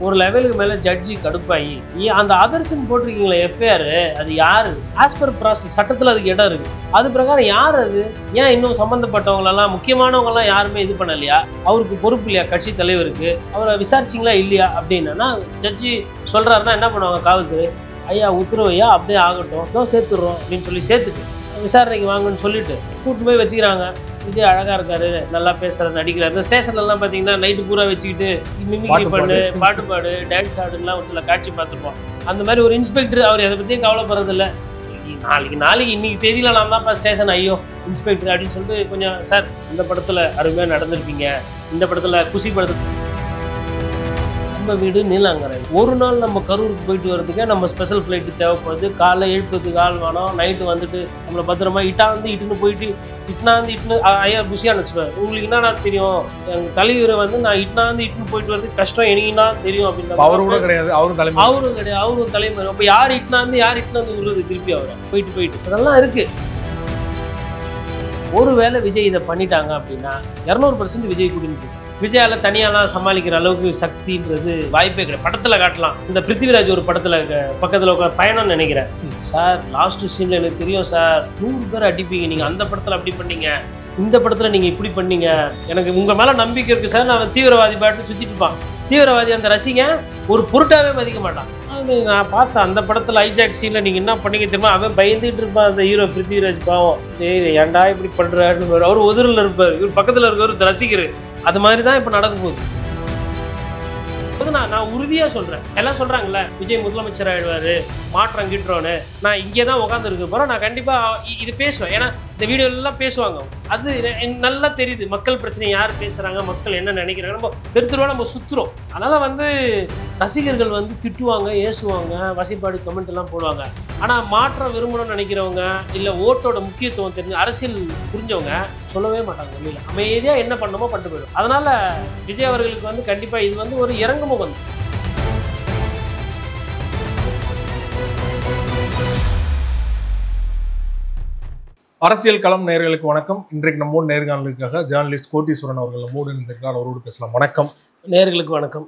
ஒரு லெவலுக்கு மேலே ஜட்ஜி கடுப்பாகி அந்த அதர்சன் போட்டிருக்கீங்களே எஃப்ஐஆர், அது யாரு? ஆஸ் பர் ப்ராசஸ் சட்டத்தில் அதுக்கு இடம் இருக்குது. அது பிரகாரம் யார் அது? ஏன் இன்னும் சம்மந்தப்பட்டவங்களெல்லாம் முக்கியமானவங்கலாம் யாருமே இது பண்ணலையா? அவருக்கு பொறுப்பு இல்லையா கட்சி தலைவருக்கு? அவரை விசாரிச்சிங்களா இல்லையா அப்படின்னா ஜட்ஜி சொல்கிறாருன்னா என்ன பண்ணுவாங்க காவல்துறை? ஐயா உத்தரவு ஐயா அப்படியே ஆகட்டும், இதோ சேர்த்துடுறோம் அப்படின்னு சொல்லி சேர்த்துட்டு விசாரணைக்கு வாங்கன்னு சொல்லிட்டு கூட்டு போய் வச்சுக்கிறாங்க. விஜய் அழகாக இருக்காரு, நல்லா பேசுகிறாரு, நடிக்கிறாரு. இந்த ஸ்டேஷன்லாம் பார்த்தீங்கன்னா நைட்டு பூரா வச்சுக்கிட்டு மிமிக்ரி பண்ணு, பாட்டு பாடு, டான்ஸ் ஆடுலாம் ஒரு சில காட்சி பார்த்துருப்போம். அந்த மாதிரி ஒரு இன்ஸ்பெக்டர் அவர் எதை பற்றியும் கவலைப்படுறதில்ல. நாளைக்கு இன்னைக்கு தேதியில் நான் தான்ப்பா ஸ்டேஷன் ஐயோ இன்ஸ்பெக்டர் அப்படின்னு சொல்லிட்டு கொஞ்சம் சார் இந்த படத்தில் அருமையாக நடந்திருப்பீங்க, இந்த படத்தில் குஷி படத்தில் வீடு நீலாங்கரை. ஒரு நாள் நம்ம கரூருக்கு போயிட்டு வரதுக்கே நம்ம ஸ்பெஷல் ஃப்ளைட்டு தேவைப்படுது. காலைல எழுப்புறதுக்கு ஆள் வேணும், நைட்டு வந்துட்டு நம்மளை பத்திரமா இட்டுன்னு போயிட்டு இட்டுன்னு ஐயா புஷியான்னு வச்சுருவேன். உங்களுக்கு என்னன்னா தெரியும், எங்கள் தலைவரை வந்து நான் இட்டுன்னு போயிட்டு வரதுக்கு கஷ்டம் எனக்குன்னா தெரியும் அப்படின்னு. அவரும் கிடையாது, அவரும் கிடையாது, அவரும் தலைமுறை. அப்போ யார் இட்டுன்னு விடுறது திருப்பி அவரை போயிட்டு அதெல்லாம் இருக்கு. ஒருவேளை விஜய் இதை பண்ணிட்டாங்க அப்படின்னா 200% விஜய் கூட்டிட்டு விஜயால தனியாலாம் சமாளிக்கிற அளவுக்கு சக்தின்றது வாய்ப்பே கிடையாது. படத்தில் காட்டலாம். இந்த பிருத்திவிராஜ் ஒரு படத்தில் பக்கத்தில் உட்காந்து பயணம்னு நினைக்கிறேன் சார், லாஸ்ட் சீனில் எனக்கு தெரியும் சார் 100 பேர் அடிப்பீங்க, நீங்கள் அந்த படத்தில் அப்படி பண்ணீங்க, இந்த படத்தில் நீங்கள் இப்படி பண்ணீங்க, எனக்கு உங்கள் மேலே நம்பிக்கை இருக்குது சார், நான் தீவிரவாதி பாட்டு சுற்றிட்டு இருப்பான். தீவிரவாதி அந்த ரசிகன் ஒரு பொருட்டாவே மதிக்க மாட்டான். அது நான் பார்த்தேன் அந்த படத்தில் ஹைஜாக் சீனில் நீங்கள் என்ன பண்ணீங்க தெரியுமா, அவன் பயந்துட்டு இருப்பான் அந்த ஹீரோ பிருத்திவிராஜ். பாவம், ஏன்டா இப்படி பண்ணுறாருன்னு அவர் ஒதுரில் இருப்பார், இவர் பக்கத்தில் இருக்கிற ரசிகர். அது மாதிரி தான் இப்போ நடக்க போகுது. நான் உறுதியாக சொல்கிறேன். எல்லாம் சொல்கிறாங்கல்ல விஜய் முதலமைச்சர் ஆகிடுவார், மாற்றம் கிட்டுறோன்னு. நான் இங்கே தான் உட்காந்துருக்க போகிறேன். நான் கண்டிப்பாக இது பேசுவேன். ஏன்னா இந்த வீடியோலாம் பேசுவாங்க. அது நல்லா தெரியுது மக்கள் பிரச்சனை யார் பேசுகிறாங்க, மக்கள் என்ன நினைக்கிறாங்க. நம்ம தெருத்துருவா நம்ம சுற்றுறோம். அதனால் ரசிகர்கள் திட்டுவாங்க, ஏசுவாங்க, வசைப்பாடு கமெண்ட் எல்லாம் போடுவாங்க. ஆனால் மாற்றம் விரும்பணும்னு நினைக்கிறவங்க, இல்லை ஓட்டோட முக்கியத்துவம் தெரிஞ்ச அரசியல் புரிஞ்சவங்க சொல்லவே மாட்டாங்க. வெளியில் அமைதியாக என்ன பண்ணணுமோ பண்ணிட்டு போயிடும். அதனால் விஜய் அவர்களுக்கு கண்டிப்பாக இது ஒரு இறங்குமுகம். அரசியல் களம் நேயர்களுக்கு வணக்கம். இன்றைக்கு நம்மோடு நேர்காணலுக்காக ஜேர்னலிஸ்ட் கோட்டீஸ்வரன் அவர்கள் நம்மோடு இருந்திருக்கிறார். அவரோடு பேசலாம். வணக்கம் நேயர்களுக்கு வணக்கம்.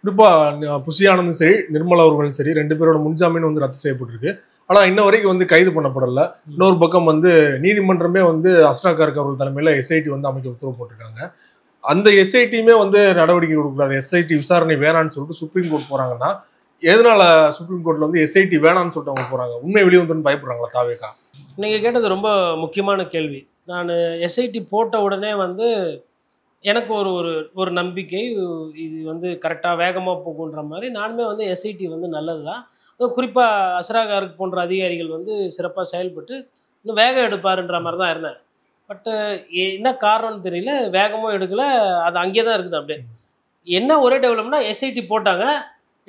குறிப்பாக புஷியானந்தும் சரி நிர்மலா அவர்களும் சரி 2 பேரோட முன்ஜாமீன் ரத்து செய்யப்பட்டிருக்கு. ஆனால் இன்ன வரைக்கும் கைது பண்ணப்படல. இன்னொரு பக்கம் நீதிமன்றமே அஸ்ராகார்க் அவர்கள் தலைமையில் எஸ்ஐடி அமைக்க உத்தரவு போட்டிருக்காங்க. அந்த எஸ்ஐடியுமே நடவடிக்கை கொடுக்கக்கூடாது, எஸ்ஐடி விசாரணை வேணான்னு சொல்லிட்டு சுப்ரீம் கோர்ட் போறாங்கன்னா எதனால சுப்ரீம் கோர்ட்ல எஸ்ஐடி வேணான்னு சொல்லிட்டு அவங்க போறாங்க? உண்மை வெளியே வந்துன்னு பயப்படுறாங்களா தாவேகா? நீங்கள் கேட்டது ரொம்ப முக்கியமான கேள்வி. நான் எஸ்ஐடி போட்ட உடனே எனக்கு ஒரு நம்பிக்கை, இது கரெக்டாக வேகமாக போகுன்ற மாதிரி நானுமே எஸ்ஐடி நல்லது தான். குறிப்பாக அஸ்ராகார்க் போன்ற அதிகாரிகள் சிறப்பாக செயல்பட்டு இன்னும் வேகம் எடுப்பாருன்ற மாதிரி தான் இருந்தேன். பட்டு என்ன காரணம்னு தெரியல, வேகமும் எடுக்கலை, அது அங்கேயே தான் இருக்குது. அப்படியே என்ன ஒரே டெவலப்னா எஸ்ஐடி போட்டாங்க,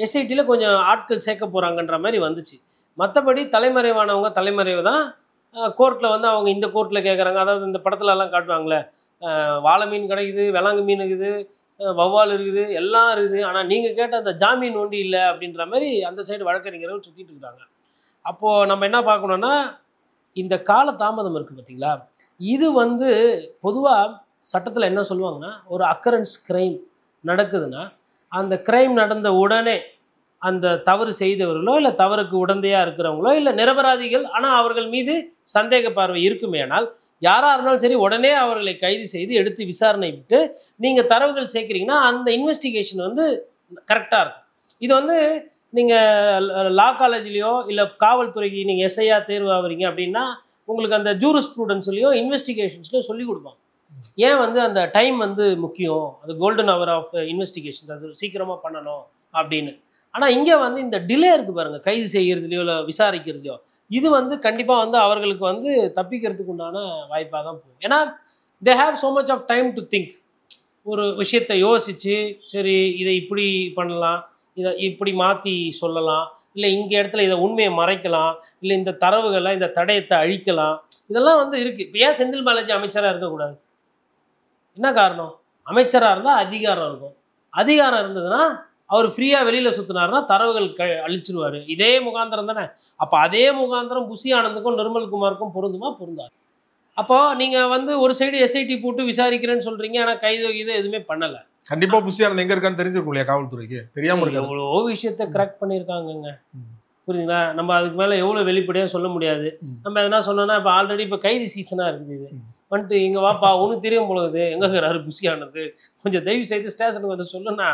எஸ்ஐடியில் கொஞ்சம் ஆட்கள் சேர்க்க போகிறாங்கன்ற மாதிரி வந்துச்சு. மற்றபடி தலைமறைவானவங்க தலைமறைவு தான். கோர்ட்டில் அவங்க இந்த கோர்ட்டில் கேட்குறாங்க. அதாவது இந்த படத்துலலாம் காட்டுவாங்களே, வாழை மீன் கிடைக்குது, விலாங்கு மீன் இருக்குது, வௌவால் இருக்குது, எல்லாம் இருக்குது, ஆனால் நீங்கள் கேட்ட அந்த ஜாமீன் ஒண்டி இல்லை அப்படின்ற மாதிரி அந்த சைடு வழக்கறிஞர்கள் சுற்றிட்டு இருக்கிறாங்க. அப்போது நம்ம என்ன பார்க்கணுன்னா, இந்த கால தாமதம் இருக்குது பார்த்தீங்களா, இது பொதுவாக சட்டத்தில் என்ன சொல்லுவாங்கன்னா, ஒரு அக்கரன்ஸ் கிரைம் நடக்குதுன்னா அந்த கிரைம் நடந்த உடனே அந்த தவறு செய்தவர்களோ இல்லை தவறுக்கு உடந்தையாக இருக்கிறவங்களோ இல்லை நிரபராதிகள் ஆனால் அவர்கள் மீது சந்தேக பார்வை இருக்குமே, ஆனால் யாராக இருந்தாலும் சரி உடனே அவர்களை கைது செய்து எடுத்து விசாரணை விட்டு நீங்கள் தரவுகள் சேர்க்குறீங்கன்னா அந்த இன்வெஸ்டிகேஷன் கரெக்டாக இருக்கும். இது நீங்கள் லா காலேஜ்லேயோ இல்லை காவல்துறைக்கு நீங்கள் எஸ்ஐயா தேர்வு ஆகுறீங்க அப்படின்னா உங்களுக்கு அந்த ஜூரிஸ்ப்ரூடன்ஸ்லையோ இன்வெஸ்டிகேஷன்ஸ்லையோ சொல்லிக் கொடுப்பாங்க. ஏன் அந்த டைம் முக்கியம், அது கோல்டன் ஹவர் ஆஃப் இன்வெஸ்டிகேஷன்ஸ், அது சீக்கிரமாக பண்ணணும் அப்படின்னு. ஆனால் இங்கே இந்த டிலே இருக்குது பாருங்கள், கைது செய்கிறதுலையோ இல்லை விசாரிக்கிறதுலையோ. இது கண்டிப்பாக அவர்களுக்கு தப்பிக்கிறதுக்கு உண்டான வாய்ப்பாக தான் போகும். ஏன்னா they have so much of time to think. ஒரு விஷயத்தை யோசித்து சரி இதை இப்படி பண்ணலாம், இதை இப்படி மாற்றி சொல்லலாம், இல்லை இங்கே இடத்துல இதை உண்மையை மறைக்கலாம், இல்லை இந்த தரவுகளை இந்த தடயத்தை அழிக்கலாம், இதெல்லாம் இருக்குது. இப்போ ஏன் செந்தில் பாலாஜி அமைச்சராக இருக்கக்கூடாது? என்ன காரணம்? அமைச்சராக இருந்தால் அதிகாரம் இருக்கும். அதிகாரம் இருந்ததுன்னா அவர் ஃப்ரீயாக வெளியில் சுற்றினார்னா தரவுகள் அழிச்சிருவார். இதே முகாந்திரம் தானே. அப்போ அதே முகாந்திரம் புஷி ஆனந்துக்கும் நிர்மல்குமாருக்கும் பொருந்துமா? பொருந்தாது. அப்போ நீங்க வந்து ஒரு சைடு எஸ்ஐடி போட்டு விசாரிக்கிறேன்னு சொல்றீங்க, ஆனா கைது இது எதுவுமே பண்ணல. கண்டிப்பா புஷியானந்த் எங்க இருக்கான்னு தெரிஞ்சிருக்கும் இல்லையா காவல்துறைக்கு? தெரியாம இருக்காது. எவ்வளோ விஷயத்த கிராக் பண்ணியிருக்காங்கங்க. புரியுதுங்களா? நம்ம அதுக்கு மேலே எவ்வளோ வெளிப்படையாக சொல்ல முடியாது. நம்ம எதனா சொன்னோன்னா இப்போ ஆல்ரெடி இப்போ கைது சீசனாக இருக்குது. இது வந்துட்டு இங்கே வாப்பா உனக்கு தெரியும் பொழுது எங்கே இருக்கிறாரு புஷியானது, கொஞ்சம் தயவு செய்து ஸ்டேஷனுக்கு வந்து சொல்லுன்னா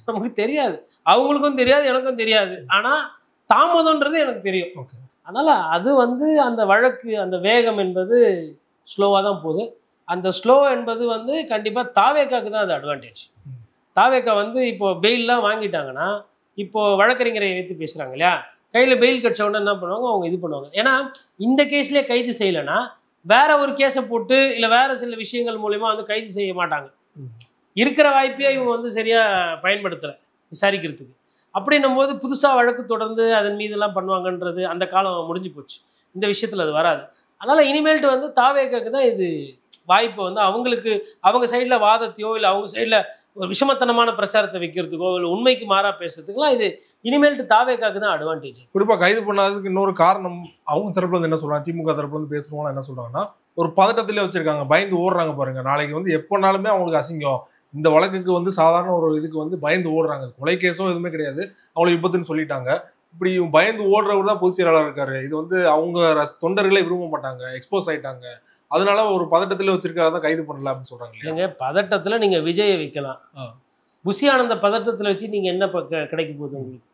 நமக்கு தெரியாது, அவங்களுக்கும் தெரியாது, எனக்கும் தெரியாது. ஆனால் தாமதம்ன்றது எனக்கு தெரியும். அதனால் அது வந்து அந்த வழக்கு அந்த வேகம் என்பது ஸ்லோவாக தான் போகுது. அந்த ஸ்லோ என்பது வந்து கண்டிப்பாக தாவேக்காக்கு தான் அது அட்வான்டேஜ். தாவேக்கா வந்து இப்போது பெயிலெலாம் வாங்கிட்டாங்கன்னா இப்போது வழக்கறிஞரை வைத்து பேசுகிறாங்க இல்லையா, கையில் பெயில் கட்ச உடனே என்ன பண்ணுவாங்க, அவங்க இது பண்ணுவாங்க. ஏன்னா இந்த கேஸ்லேயே கைது செய்யலைன்னா வேற ஒரு கேஸை போட்டு இல்லை வேறு சில விஷயங்கள் மூலயமா வந்து கைது செய்ய மாட்டாங்க. இருக்கிற வாய்ப்பையே இவங்க வந்து சரியாக பயன்படுத்தலை விசாரிக்கிறதுக்கு. அப்படின்னும் போது புதுசாக வழக்கு தொடர்ந்து அதன் மீதெல்லாம் பண்ணுவாங்கன்றது அந்த காலம் முடிஞ்சு போச்சு. இந்த விஷயத்தில் அது வராது. அதனால் இனிமேல்ட்டு வந்து தாவேக்காக்கு தான் இது வாய்ப்பை வந்து அவங்களுக்கு அவங்க சைடில் வாதத்தையோ இல்லை அவங்க சைடில் ஒரு விஷமத்தனமான பிரச்சாரத்தை வைக்கிறதுக்கோ இல்லை உண்மைக்கு மாறாக பேசுறதுக்குலாம் இது இனிமேல்ட்டு தாவேக்காக்கு தான் அட்வான்டேஜ். குறிப்பாக கைது பண்ணாததுக்கு இன்னொரு காரணம் அவங்க தரப்புல இருந்து என்ன சொல்றாங்க, திமுக தரப்புல இருந்து பேசுறவங்க என்ன சொல்றாங்கன்னா, ஒரு பதட்டத்திலே வச்சிருக்காங்க, பயந்து ஓடுறாங்க பாருங்க. நாளைக்கு வந்து எப்போனாலுமே அவங்களுக்கு அசிங்கம். இந்த வழக்குக்கு வந்து சாதாரண ஒரு இதுக்கு வந்து பயந்து ஓடுறாங்க. கொலை கேஸோ எதுவுமே கிடையாது, அவங்களுக்கு விபத்துன்னு சொல்லிட்டாங்க. இப்படி பயந்து ஓடுறவர் தான் பொதுச் செயலாளர் இருக்காரு. இது வந்து அவங்க தொண்டர்களே விரும்ப மாட்டாங்க, எக்ஸ்போஸ் ஆயிட்டாங்க. அதனால ஒரு பதட்டத்தில் வச்சிருக்காக தான் கைது பண்ணல அப்படின்னு சொல்றாங்க. இல்லைங்க, பதட்டத்தில் நீங்கள் விஜயை வைக்கலாம், புஷியானந்த பதட்டத்தில் வச்சு நீங்கள் என்ன கிடைக்க போகுது உங்களுக்கு?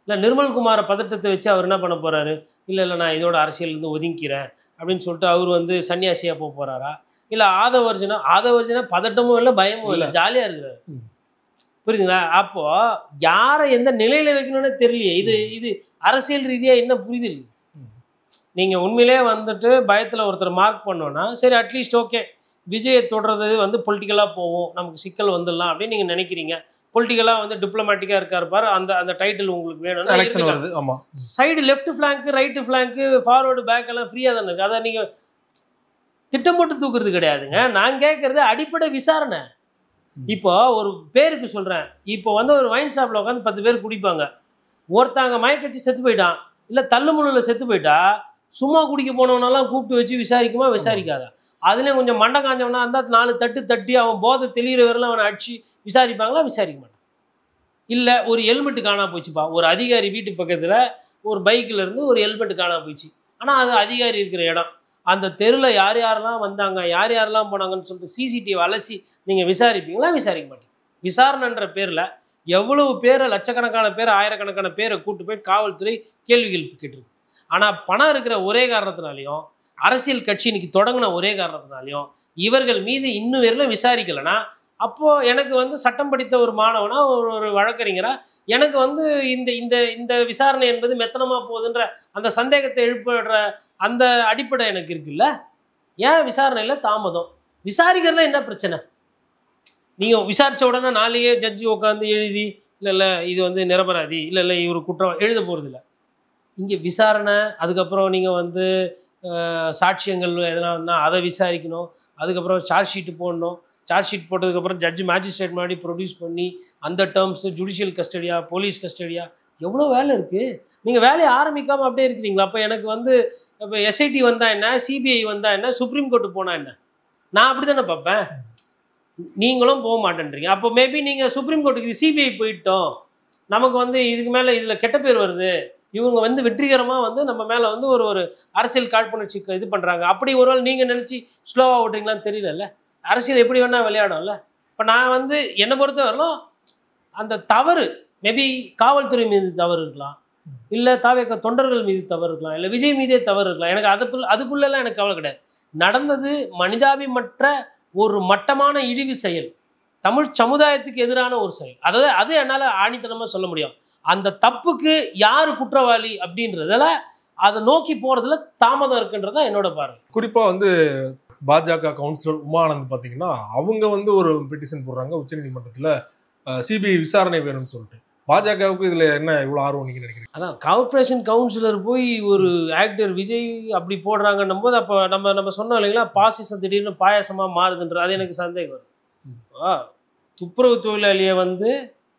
இல்லை நிர்மல்குமாரை பதட்டத்தை வச்சு அவர் என்ன பண்ண போகிறாரு, இல்லை நான் இதோட அரசியலேருந்து ஒதுங்கிக்கிறேன் அப்படின்னு சொல்லிட்டு அவர் வந்து சன்னியாசியாக போக போகிறாரா? இல்லை ஆதவர்ஜனா பதட்டமும் இல்லை பயமும் இல்லை, ஜாலியாக இருக்கிறாரு. புரியுதுங்களா? அப்போது யாரை எந்த நிலையில் வைக்கணும்னே தெரியலையே. இது அரசியல் ரீதியாக என்ன புரிதல்? நீங்கள் உண்மையிலே வந்துட்டு பயத்தில் ஒருத்தர் மார்க் பண்ணோன்னா சரி, அட்லீஸ்ட் ஓகே விஜயை தொடர்றது வந்து பொலிட்டிக்கலாக போவோம், நமக்கு சிக்கல் வந்துடலாம் அப்படின்னு நீங்கள் நினைக்கிறீங்க. பொலிட்டிக்கலாக வந்து டிப்ளமேட்டிக்காக இருக்கார் பாரு, அந்த டைட்டில் உங்களுக்கு வேணும்னா சைடு லெஃப்ட் ஃப்ளாங்க்கு ரைட்டு ஃப்ளாங்க்கு ஃபார்வர்டு பேக் எல்லாம் ஃப்ரீயாக தானே இருக்குது. அதை நீங்கள் திட்டம் போட்டு தூக்குறது கிடையாதுங்க. நான் கேட்குறது அடிப்படை விசாரணை. இப்போ ஒரு பேருக்கு சொல்கிறேன், இப்போ வந்து ஒரு வைன் ஷாப்பில் உட்காந்து 10 பேர் குடிப்பாங்க, ஒருத்தாங்க மயக்கச்சி செத்து போயிட்டான் இல்லை தள்ளுமுள்ளில் செத்து போயிட்டா சும்மா குடிக்க போனவனெல்லாம் கூப்பிட்டு வச்சு விசாரிக்குமா? விசாரிக்காதா? அதுலேயும் கொஞ்சம் மண்டை காஞ்சவனா இருந்தால் 4 தட்டு தட்டி அவன் போதை தெளிகிற வரலாம் அவனை அடிச்சு விசாரிப்பாங்களா? விசாரிக்க மாட்டான். இல்லை ஒரு ஹெல்மெட்டு காணா போச்சுப்பா, ஒரு அதிகாரி வீட்டு பக்கத்தில் ஒரு பைக்கில் இருந்து ஒரு ஹெல்மெட்டு காணா போச்சு, ஆனால் அது அதிகாரி இருக்கிற இடம், அந்த தெருவில் யார் யாரெல்லாம் வந்தாங்க யார் யாரெல்லாம் போனாங்கன்னு சொல்லிட்டு சிசிடிவி அலசி நீங்கள் விசாரிப்பீங்களா? விசாரிக்க மாட்டீங்க. விசாரணைன்ற பேரில் எவ்வளவு பேரை, லட்சக்கணக்கான பேர், ஆயிரக்கணக்கான பேரை கூப்பிட்டு போய் காவல்துறை கேள்விகள் கேட்டிருக்கு. ஆனால் பணம் இருக்கிற ஒரே காரணத்தினாலையும், அரசியல் கட்சி இன்னைக்கு தொடங்கின ஒரே காரணத்தினாலையும் இவர்கள் மீது இன்னும் வரையிலும் விசாரிக்கலைன்னா, அப்போது எனக்கு வந்து சட்டம் படித்த ஒரு மாணவனா ஒரு வழக்கறிஞரா எனக்கு வந்து இந்த இந்த இந்த விசாரணை என்பது மெத்தனமாக போகுதுன்ற அந்த சந்தேகத்தை எழுப்புற அந்த அடிப்படை எனக்கு இருக்குல்ல. ஏன் விசாரணையில் தாமதம்? விசாரிக்கிறதுல என்ன பிரச்சனை? நீங்கள் விசாரித்த உடனே நாளையே ஜட்ஜி உட்காந்து எழுதி இல்லை இது வந்து நிரபராதி, இல்லை இவர் குற்றம் எழுத போகிறதில்ல. இங்கே விசாரணை, அதுக்கப்புறம் நீங்கள் வந்து சாட்சியங்கள் எதனா அதை விசாரிக்கணும், அதுக்கப்புறம் சார்ஜ் ஷீட்டு போடணும், சார்ஜ் ஷீட் போட்டதுக்கப்புறம் ஜட்ஜு மேஜிஸ்ட்ரேட் முன்னாடி ப்ரொடியூஸ் பண்ணி அந்த டேர்ம்ஸு ஜுடிஷியல் கஸ்டடியா போலீஸ் கஸ்டடியா எவ்வளோ வேலை இருக்குது. நீங்கள் வேலையை ஆரம்பிக்காமல் அப்படியே இருக்கிறீங்களா? அப்போ எனக்கு வந்து இப்போ எஸ்ஐடி வந்தால் என்ன, சிபிஐ வந்தால் என்ன, சுப்ரீம் கோர்ட்டு போனால் என்ன? நான் அப்படி தானே பார்ப்பேன். நீங்களும் போக மாட்டேன்றீங்க. அப்போ மேபி நீங்கள் சுப்ரீம் கோர்ட்டுக்கு இது சிபிஐ போயிட்டோம், நமக்கு வந்து இதுக்கு மேலே இதில் கெட்ட பேர் வருது, இவங்க வந்து வெற்றிகரமாக வந்து நம்ம மேலே வந்து ஒரு அரசியல் காழ்ப்புணர்ச்சி இது பண்ணுறாங்க, அப்படி ஒருவேளை நீங்கள் நினச்சி ஸ்லோவாக ஓட்டுறீங்களான்னு தெரியலல்ல. அரசியல் எப்படி வேணால் விளையாடும்ல. இப்போ நான் வந்து என்னை பொறுத்த வரலும் அந்த தவறு மேபி காவல்துறை மீது தவறு இருக்கலாம், இல்லை தாவேக்கா தொண்டர்கள் மீது தவறு இருக்கலாம், இல்லை விஜய் மீதே தவறு இருக்கலாம். எனக்கு அதுக்குள்ளெல்லாம் எனக்கு கவலை கிடையாது. நடந்தது மனிதாபிமற்ற ஒரு மட்டமான இழிவு செயல், தமிழ் சமுதாயத்துக்கு எதிரான ஒரு செயல். அதாவது அது என்னால் ஆணித்தனமாக சொல்ல முடியும். அந்த தப்புக்கு யார் குற்றவாளி அப்படின்றதில் அதை நோக்கி போகிறதுல தாமதம் இருக்குன்றது தான் என்னோட பார்வை. குறிப்பாக வந்து பாஜக கவுன்சிலர் உமானந்த் பார்த்தீங்கன்னா அவங்க வந்து ஒரு பெட்டிஷன் போடுறாங்க உச்சநீதிமன்றத்தில் சிபிஐ விசாரணை வேணும்னு சொல்லிட்டு. பாஜகவுக்கு இதில் என்ன இவ்வளோ ஆர்வம் நீங்கள் நினைக்கிறீங்க? அதான் கார்பரேஷன் கவுன்சிலர் போய் ஒரு ஆக்டர் விஜய் அப்படி போடுறாங்கன்னும் போது அப்போ நம்ம சொன்னோம் இல்லைங்களா, பாசிசம் திடீர்னு பாயாசமாக மாறுதுன்ற அது எனக்கு சந்தேகம் வரும். துப்புரவு தொழிலாளியை வந்து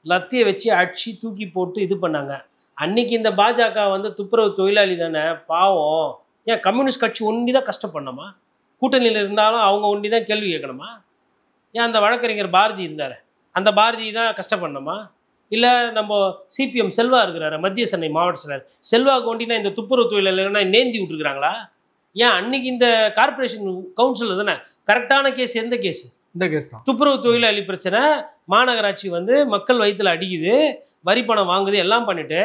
லத்தியை வச்சு அடிச்சு தூக்கி போட்டு இது பண்ணாங்க. அன்னைக்கு இந்த பாஜக வந்து துப்புரவு தொழிலாளி தானே பாவம், ஏன் கம்யூனிஸ்ட் கட்சி ஒண்டி தான் கஷ்டப்படணுமா? கூட்டணியில் இருந்தாலும் அவங்க ஒண்டி தான் கேள்வி கேட்கணுமா? ஏன் அந்த வழக்கறிஞர் பாரதி இருந்தார், அந்த பாரதி தான் கஷ்டப்படணுமா? இல்லை நம்ம சிபிஎம் செல்வா இருக்கிறாரு மத்திய சென்னை மாவட்ட செயலர், செல்வாக்கு ஒண்டினா இந்த துப்புரவு தொழிலாளர்னா நேந்தி விட்டுருக்குறாங்களா? ஏன் அன்னைக்கு இந்த கார்பரேஷன் கவுன்சிலர் தானே கரெக்டான கேஸ்? எந்த கேஸ்? இந்த கேஸ் தான். துப்புரவு தொழிலாளி பிரச்சனை, மாநகராட்சி வந்து மக்கள் வயிற்றுல அடிக்குது, வரி பணம் வாங்குது, எல்லாம் பண்ணிட்டு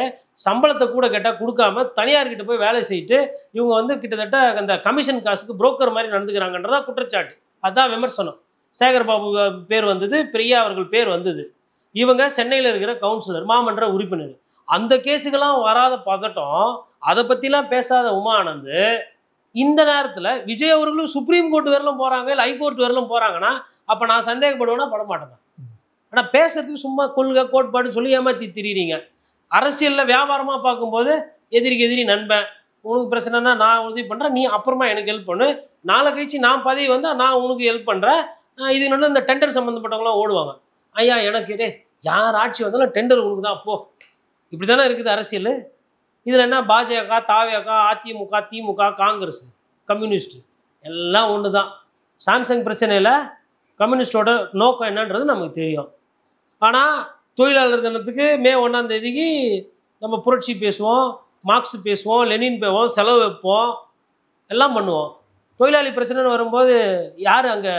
சம்பளத்தை கூட கேட்டால் கொடுக்காம தனியார்கிட்ட போய் வேலை செய்யிட்டு இவங்க வந்து கிட்டத்தட்ட அந்த கமிஷன் காசுக்கு புரோக்கர் மாதிரி நடந்துக்கிறாங்கன்றதா குற்றச்சாட்டு. அதுதான் விமர்சனம். சேகர்பாபு பேர் வந்தது, பிரியா அவர்கள் பேர் வந்தது. இவங்க சென்னையில் இருக்கிற கவுன்சிலர், மாமன்ற உறுப்பினர். அந்த கேஸுக்கெல்லாம் வராத பதட்டம், அதை பற்றிலாம் பேசாத உமா ஆனந்த் இந்த நேரத்தில் விஜய் அவர்களும் சுப்ரீம் கோர்ட் வரலும் போகிறாங்க, இல்லை ஹைகோர்ட் வரலும் போகிறாங்கன்னா அப்போ நான் சந்தேகப்படுவேன்னா படமாட்டேன். ஆனால் பேசுறதுக்கு சும்மா கொள்கை கோட்பாடு சொல்லி ஏமாற்றி திரிறீங்க. அரசியலில் வியாபாரமாக பார்க்கும்போது எதிரிக்கு எதிரி நண்பன், உனக்கு பிரச்சனைனா நான் உதவி பண்ணுறேன், நீ அப்புறமா எனக்கு ஹெல்ப் பண்ணு, நாளை கழிச்சு நான் பதவி வந்தால் நான் உனக்கு ஹெல்ப் பண்ணுறேன். இது இன்னொன்று இந்த டெண்டர் சம்மந்தப்பட்டவங்களாம் ஓடுவாங்க, ஐயா எனக்கு யார் ஆட்சி வந்தாலும் டெண்டர் உனக்கு தான் போ. இப்படி தானே இருக்குது அரசியல். இதில் என்ன பாஜக, தாவேக, அதிமுக, திமுக, காங்கிரஸ், கம்யூனிஸ்ட் எல்லாம் ஒன்று தான். சாம்சங் பிரச்சனையில் கம்யூனிஸ்டோட நோக்கம் என்னன்றது நமக்கு தெரியும். ஆனால் தொழிலாளர் தினத்துக்கு மே 1 நம்ம புரட்சி பேசுவோம், மார்க்ஸ் பேசுவோம், லெனின் பேசுவோம், செலவு வைப்போம், எல்லாம் பண்ணுவோம். தொழிலாளி பிரச்சனைன்னு வரும்போது யார் அங்கே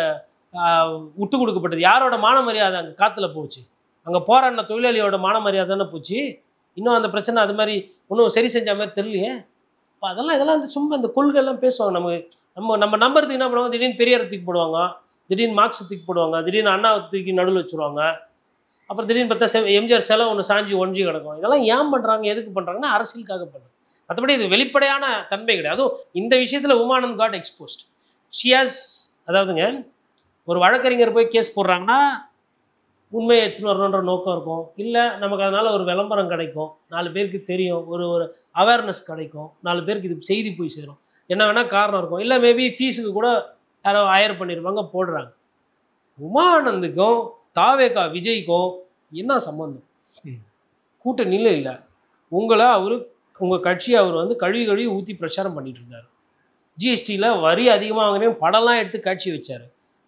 விட்டு கொடுக்கப்பட்டது? யாரோட மான மரியாதை அங்கே காற்றுல போச்சு? அங்கே போராடின தொழிலாளியோட மான மரியாதைன்னு போச்சு. இன்னும் அந்த பிரச்சனை அது மாதிரி ஒன்றும் சரி செஞ்ச மாதிரி தெரியலையே. இப்போ இதெல்லாம் வந்து சும்மா இந்த கொள்கையெல்லாம் பேசுவாங்க. நம்ம நம்புறதுக்கு என்ன பண்ணுவாங்க, திடீர்னு பெரியார் தூக்கி போடுவாங்க, திடீர்னு மார்க்ஸ் தூக்கி போடுவாங்க, திடீர்னு அண்ணா தூக்கி நடுவில் வச்சுருவாங்க, அப்புறம் திடீர்னு பார்த்தா எம்ஜிஆர் செலவு ஒன்று சாஞ்சி ஒஞ்சி கிடக்கும். இதெல்லாம் ஏன் பண்ணுறாங்க, எதுக்கு பண்ணுறாங்கன்னா அரசியலுக்காக பண்ணுறாங்க. மற்றபடி இது வெளிப்படையான தன்மை கிடையாது. அதுவும் இந்த விஷயத்தில் உமானந்த் காட் எக்ஸ்போஸ்ட். ஷியாஸ், அதாவதுங்க ஒரு வழக்கறிஞர் போய் கேஸ் போடுறாங்கன்னா உண்மையை எடுத்துன்னு வரணுன்ற நோக்கம் இருக்கும். இல்லை நமக்கு அதனால் ஒரு விளம்பரம் கிடைக்கும், 4 பேருக்கு தெரியும், ஒரு அவேர்னஸ் கிடைக்கும், 4 பேருக்கு இது செய்தி போய் சேரும், என்ன வேணால் காரணம் இருக்கும். இல்லை மேபி ஃபீஸுக்கு கூட யாரோ ஹையர் பண்ணியிருப்பாங்க, போடுறாங்க. உமானந்துக்கும் தாவேகா விஜய்க்கும் என்ன சம்மந்தம்? கூட்டணியில் இல்லை. உங்கள் கட்சியை அவர் வந்து கழுவி ஊற்றி பிரச்சாரம் பண்ணிட்டு இருந்தார். ஜிஎஸ்டியில் வரி அதிகமாக வாங்கினேன் படம்லாம் எடுத்து காட்சி வச்சார்.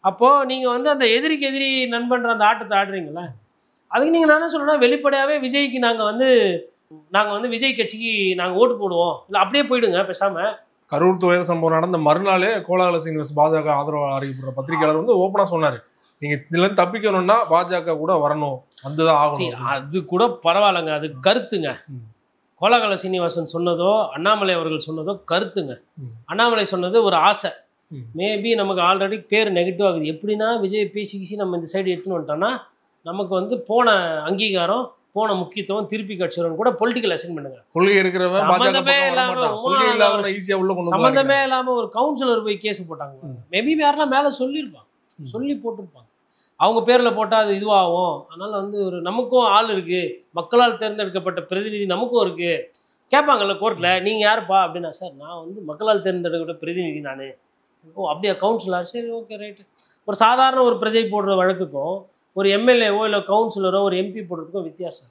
அப்போது நீங்கள் வந்து அந்த எதிரிக்கு எதிரி நண்பன்ற அந்த ஆட்டத்தை ஆடுறீங்களா? அதுக்கு நீங்கள் என்ன சொல்லணும்னா, வெளிப்படையாகவே விஜய்க்கு நாங்கள் வந்து விஜய் கட்சிக்கு நாங்கள் ஓட்டு போடுவோம், இல்லை அப்படியே போயிடுங்க பேசாமல். கரூர் துயர சம்பவம் நடந்த மறுநாளே கோலாகல சீனிவாஸ் பாஜக ஆதரவு அறிவிப்படுற பத்திரிகையாளர் வந்து ஓப்பனாக சொன்னார், நீங்கள் இதுலேருந்து தப்பிக்கணும்னா பாஜக கூட வரணும், வந்துதான் ஆகணும். அது கூட பரவாயில்லைங்க, அது கருத்துங்க. கோலாகல சீனிவாசன் சொன்னதோ அண்ணாமலை அவர்கள் சொன்னதோ கருத்துங்க. அண்ணாமலை சொன்னது ஒரு ஆசை. மேபி நமக்கு ஆல்ரெடி பேர் நெகட்டிவ் ஆகுது. எப்படின்னா விஜய் பேசி நம்ம இந்த சைடு எடுத்துன்னு வந்துட்டோம்னா நமக்கு வந்து போன அங்கீகாரம், போன முக்கியத்துவம் திருப்பி கட்சியோட கூட பொலிட்டிக்கல் அசைன் பண்ணுங்க. கொள்கை இருக்கிறவங்க சம்மந்தமே இல்லாமல் ஒரு கவுன்சிலர் போய் கேஸ் போட்டாங்க. மேபி யாரெல்லாம் மேலே சொல்லியிருப்பாங்க, சொல்லி போட்டிருப்பாங்க. அவங்க பேரில் போட்டால் அது இதுவாகும். அதனால் வந்து நமக்கும் ஆள் இருக்குது, மக்களால் தேர்ந்தெடுக்கப்பட்ட பிரதிநிதி நமக்கும் இருக்குது. கேட்பாங்கல்ல கோர்ட்டில், நீங்கள் யாருப்பா அப்படின்னா, சார் நான் வந்து மக்களால் தேர்ந்தெடுக்கப்பட்ட பிரதிநிதி நான். ஓ அப்படியா கவுன்சிலர், சரி ஓகே ரைட்டு. ஒரு சாதாரண ஒரு பிரஜை போடுற வழக்குக்கும் ஒரு எம்எல்ஏவோ இல்லை கவுன்சிலரோ ஒரு எம்பி போடுறதுக்கும் வித்தியாசம்.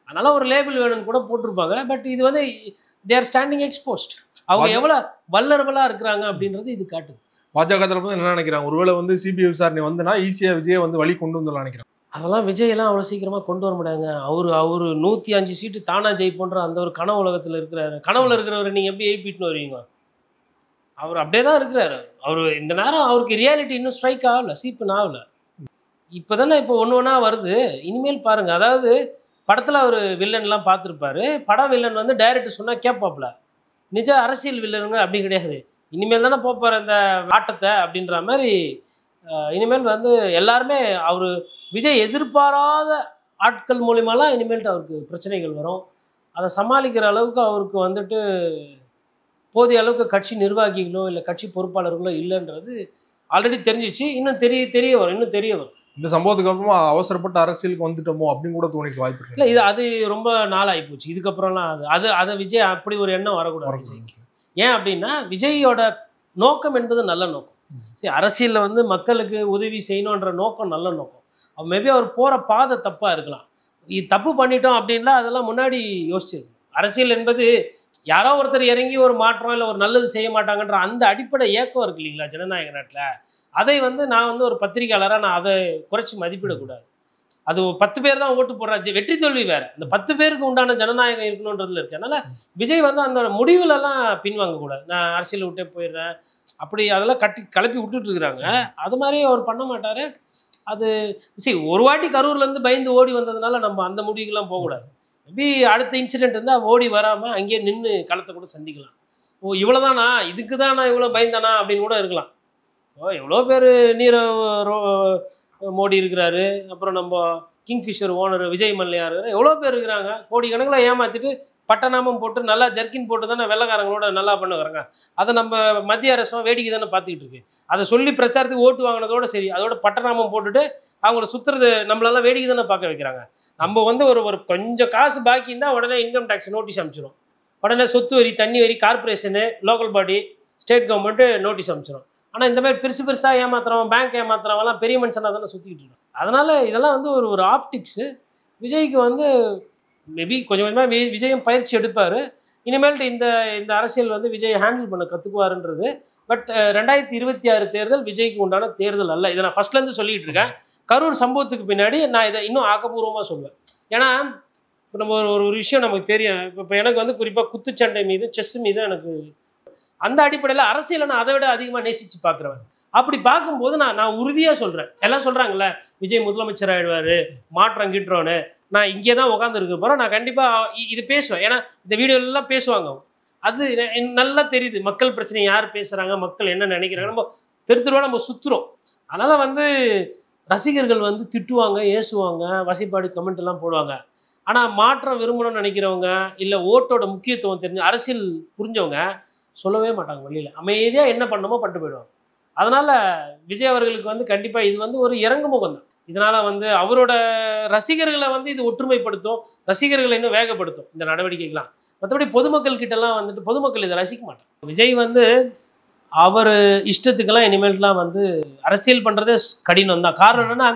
அதனால் ஒரு லேபிள் வேணும்னு கூட போட்டிருப்பாங்க. பட் இது வந்து தேர் ஸ்டாண்டிங் எக்ஸ்போஸ்ட். அவங்க எவ்வளோ வல்லரபலாக இருக்கிறாங்க அப்படின்றது இது காட்டுது. பாஜக தரப்பு என்ன நினைக்கிறாங்க, ஒருவேளை வந்து சிபிஐ விசாரணை வந்துன்னா ஈஸியாக விஜயை வந்து வழி கொண்டு வந்துடலாம் நினைக்கிறேன். அதெல்லாம் விஜயெல்லாம் அவ்வளோ சீக்கிரமாக கொண்டு வர முடியாதுங்க. அவர் 105 சீட்டு தானா ஜெயிப்போன்ற அந்த ஒரு கனவு உலகத்தில் இருக்கிறாரு. கனவுல இருக்கிறவர் நீங்கள் எப்படி எழுப்பிட்டுன்னு வருவீங்க? அவர் அப்படியே தான் இருக்கிறாரு. அவர் இந்த நேரம் அவருக்கு ரியாலிட்டி இன்னும் ஸ்ட்ரைக் ஆகலை, சீப்புன்னு ஆகலை. இப்போ தானே இப்போ ஒன்று வருது. இனிமேல் பாருங்கள். அதாவது படத்தில் அவர் வில்லன்லாம் பார்த்துருப்பாரு. படம் வில்லன் வந்து டைரக்டர் சொன்னால் கேட்பாப்புல. நிஜ அரசியல் வில்லனுங்க அப்படி கிடையாது. இனிமேல் தானே போப்பார் அந்த ஆட்டத்தை அப்படின்ற மாதிரி. இனிமேல் வந்து எல்லாருமே அவர் விஜய் எதிர்பாராத ஆட்கள் மூலிமாலாம் இனிமேல்ட்டு அவருக்கு பிரச்சனைகள் வரும். அதை சமாளிக்கிற அளவுக்கு அவருக்கு வந்துட்டு போதிய அளவுக்கு கட்சி நிர்வாகிகளோ இல்லை கட்சி பொறுப்பாளர்களோ இல்லைன்றது ஆல்ரெடி தெரிஞ்சிச்சு. இன்னும் தெரிய வரும். இந்த சம்பவத்துக்கு அப்புறமா அவசரப்பட்ட அரசியலுக்கு வந்துட்டோமோ அப்படின்னு கூட தோணிக்க வாய்ப்பு இல்லை. அது ரொம்ப நாளாகி போச்சு. இதுக்கப்புறம்லாம் அதை விஜய் அப்படி ஒரு எண்ணம் வரக்கூடாது. ஏன் அப்படின்னா விஜயோட நோக்கம் என்பது நல்ல நோக்கம். சரி, அரசியலில் வந்து மக்களுக்கு உதவி செய்யணுன்ற நோக்கம் நல்ல நோக்கம். மேபி அவர் போகிற பாதை தப்பாக இருக்கலாம். இது தப்பு பண்ணிட்டோம் அப்படின்லாம் அதெல்லாம் முன்னாடி யோசிச்சிருக்கணும். அரசியல் என்பது யாரோ ஒருத்தர் இறங்கி ஒரு மாற்றம் இல்லை ஒரு நல்லது செய்ய மாட்டாங்கன்ற அந்த அடிப்படை ஏக்கம் இருக்கு இல்லைங்களா ஜனநாயக நாட்டில். அதை வந்து நான் வந்து ஒரு பத்திரிகையாளராக நான் அதை குறைச்சி மதிப்பிடக்கூடாது. அது 10 பேர் தான் ஓட்டு போடுறாச்சு, வெற்றி தோல்வி வேறு. அந்த 10 பேருக்கு உண்டான ஜனநாயகம் இருக்கணுன்றதுல இருக்கு. அதனால விஜய் வந்து அந்த முடிவுலலாம் பின்வாங்கக்கூடாது. நான் அரசியல் விட்டே போயிடுறேன் அப்படி அதெல்லாம் கலப்பி விட்டுட்டு இருக்கிறாங்க. அது மாதிரி அவர் பண்ண மாட்டார். அது சரி, ஒரு வாட்டி கரூர்லேருந்து பயந்து ஓடி வந்ததுனால நம்ம அந்த முடிவுக்கெல்லாம் போகக்கூடாது. மேபி அடுத்த இன்சிடென்ட் இருந்தால் ஓடி வராமல் அங்கேயே நின்று களத்தை கூட சந்திக்கலாம். ஓ இவ்வளோதானா, இதுக்கு தான் நான் இவ்வளோ பயந்தானா அப்படின்னு கூட இருக்கலாம். எவ்வளோ பேர் மோடி இருக்கிறாரு, அப்புறம் நம்ம கிங்ஃபிஷர் ஓனர் விஜய் மல்லையா இருக்கிறார், எவ்வளோ பேர் இருக்கிறாங்க. கோடிக்கணக்கில் ஏமாற்றிட்டு பட்டநாமம் போட்டு நல்லா ஜர்க்கின் போட்டு தானே வெள்ளைக்காரங்களோட நல்லா பண்ணுறாங்க. அதை நம்ம மத்திய அரசும் வேடிக்கை தானே பார்த்துக்கிட்டு இருக்கு. அதை சொல்லி பிரச்சாரத்துக்கு ஓட்டு வாங்கினதோட சரி, அதோட பட்டநாமம் போட்டுட்டு அவங்கள சுற்றுறது நம்மளெல்லாம் வேடிக்கை தானே பார்க்க வைக்கிறாங்க. நம்ம வந்து ஒரு கொஞ்சம் காசு பாக்கி இருந்தால் உடனே இன்கம் டேக்ஸ் நோட்டீஸ் அனுப்பிச்சிடும். உடனே சொத்து வரி, தண்ணி வரி, corporation, local body, state government notice அனுப்பிச்சிடும். ஆனால் இந்த மாதிரி பெருசாக ஏமாத்துறவன், பேங்க் ஏமாத்துறவெல்லாம் பெரிய மனுஷனாக தானே சுற்றிக்கிட்டு இருக்கோம். அதனால் இதெல்லாம் வந்து ஒரு ஆப்டிக்ஸு. விஜய்க்கு வந்து மேபி கொஞ்சம் கொஞ்சமாக விஜயம் பயிற்சி எடுப்பார். இனிமேல்ட்டு இந்த அரசியல் வந்து விஜய் ஹேண்டில் பண்ண கற்றுக்குவாருன்றது. பட் 2026 தேர்தல் விஜய்க்கு உண்டான தேர்தல் அல்ல. இதை நான் ஃபஸ்ட்லேருந்து சொல்லிகிட்டு இருக்கேன். கரூர் சம்பவத்துக்கு பின்னாடி நான் இதை இன்னும் ஆக்கப்பூர்வமாக சொல்லுவேன். ஏன்னா இப்போ நம்ம ஒரு விஷயம் நமக்கு தெரியும். இப்போ எனக்கு வந்து குறிப்பாக குத்துச்சண்டை மீது, செஸ் மீது எனக்கு அந்த அடிப்படையில் அரசியலை நான் அதை விட அதிகமாக நேசித்து பார்க்குறவன். அப்படி பார்க்கும்போது நான் உறுதியாக சொல்கிறேன். எல்லாம் சொல்கிறாங்கல்ல விஜய் முதலமைச்சர் ஆகிடுவார், மாற்றம் கிட்டுறோன்னு. நான் இங்கே தான் உட்காந்துருக்க போகிறேன். நான் கண்டிப்பாக இது பேசுவேன். ஏன்னா இந்த வீடியோலாம் பேசுவாங்க. அது நல்லா தெரியுது மக்கள் பிரச்சனை யார் பேசுகிறாங்க, மக்கள் என்ன நினைக்கிறாங்க. நம்ம தெருவாக நம்ம சுற்றுறோம். அதனால் வந்து ரசிகர்கள் வந்து திட்டுவாங்க, ஏசுவாங்க, வசைப்பாடு கமெண்ட் எல்லாம் போடுவாங்க. ஆனால் மாற்றம் விரும்பணும்னு நினைக்கிறவங்க, இல்லை ஓட்டோட முக்கியத்துவம் தெரிஞ்சு அரசியல் புரிஞ்சவங்க சொல்லவே மாட்டாங்க. வெளியில் அமைதியாக என்ன பண்ணணுமோ பண்ணிட்டு போயிடுவாங்க. அதனால் விஜய் அவர்களுக்கு வந்து கண்டிப்பாக இது வந்து ஒரு இறங்கு முகம் தான். இதனால் வந்து அவரோட ரசிகர்களை வந்து இது ஒற்றுமைப்படுத்தும், ரசிகர்களை இன்னும் வேகப்படுத்தும் இந்த நடவடிக்கைகள்லாம். மற்றபடி பொதுமக்கள் கிட்டலாம் வந்துட்டு பொதுமக்கள் இதை ரசிக்க மாட்டாங்க. விஜய் வந்து அவர் இஷ்டத்துக்கெல்லாம் இனிமேல்லாம் வந்து அரசியல் பண்ணுறதே கடினம் தான். காரணம் என்னென்னா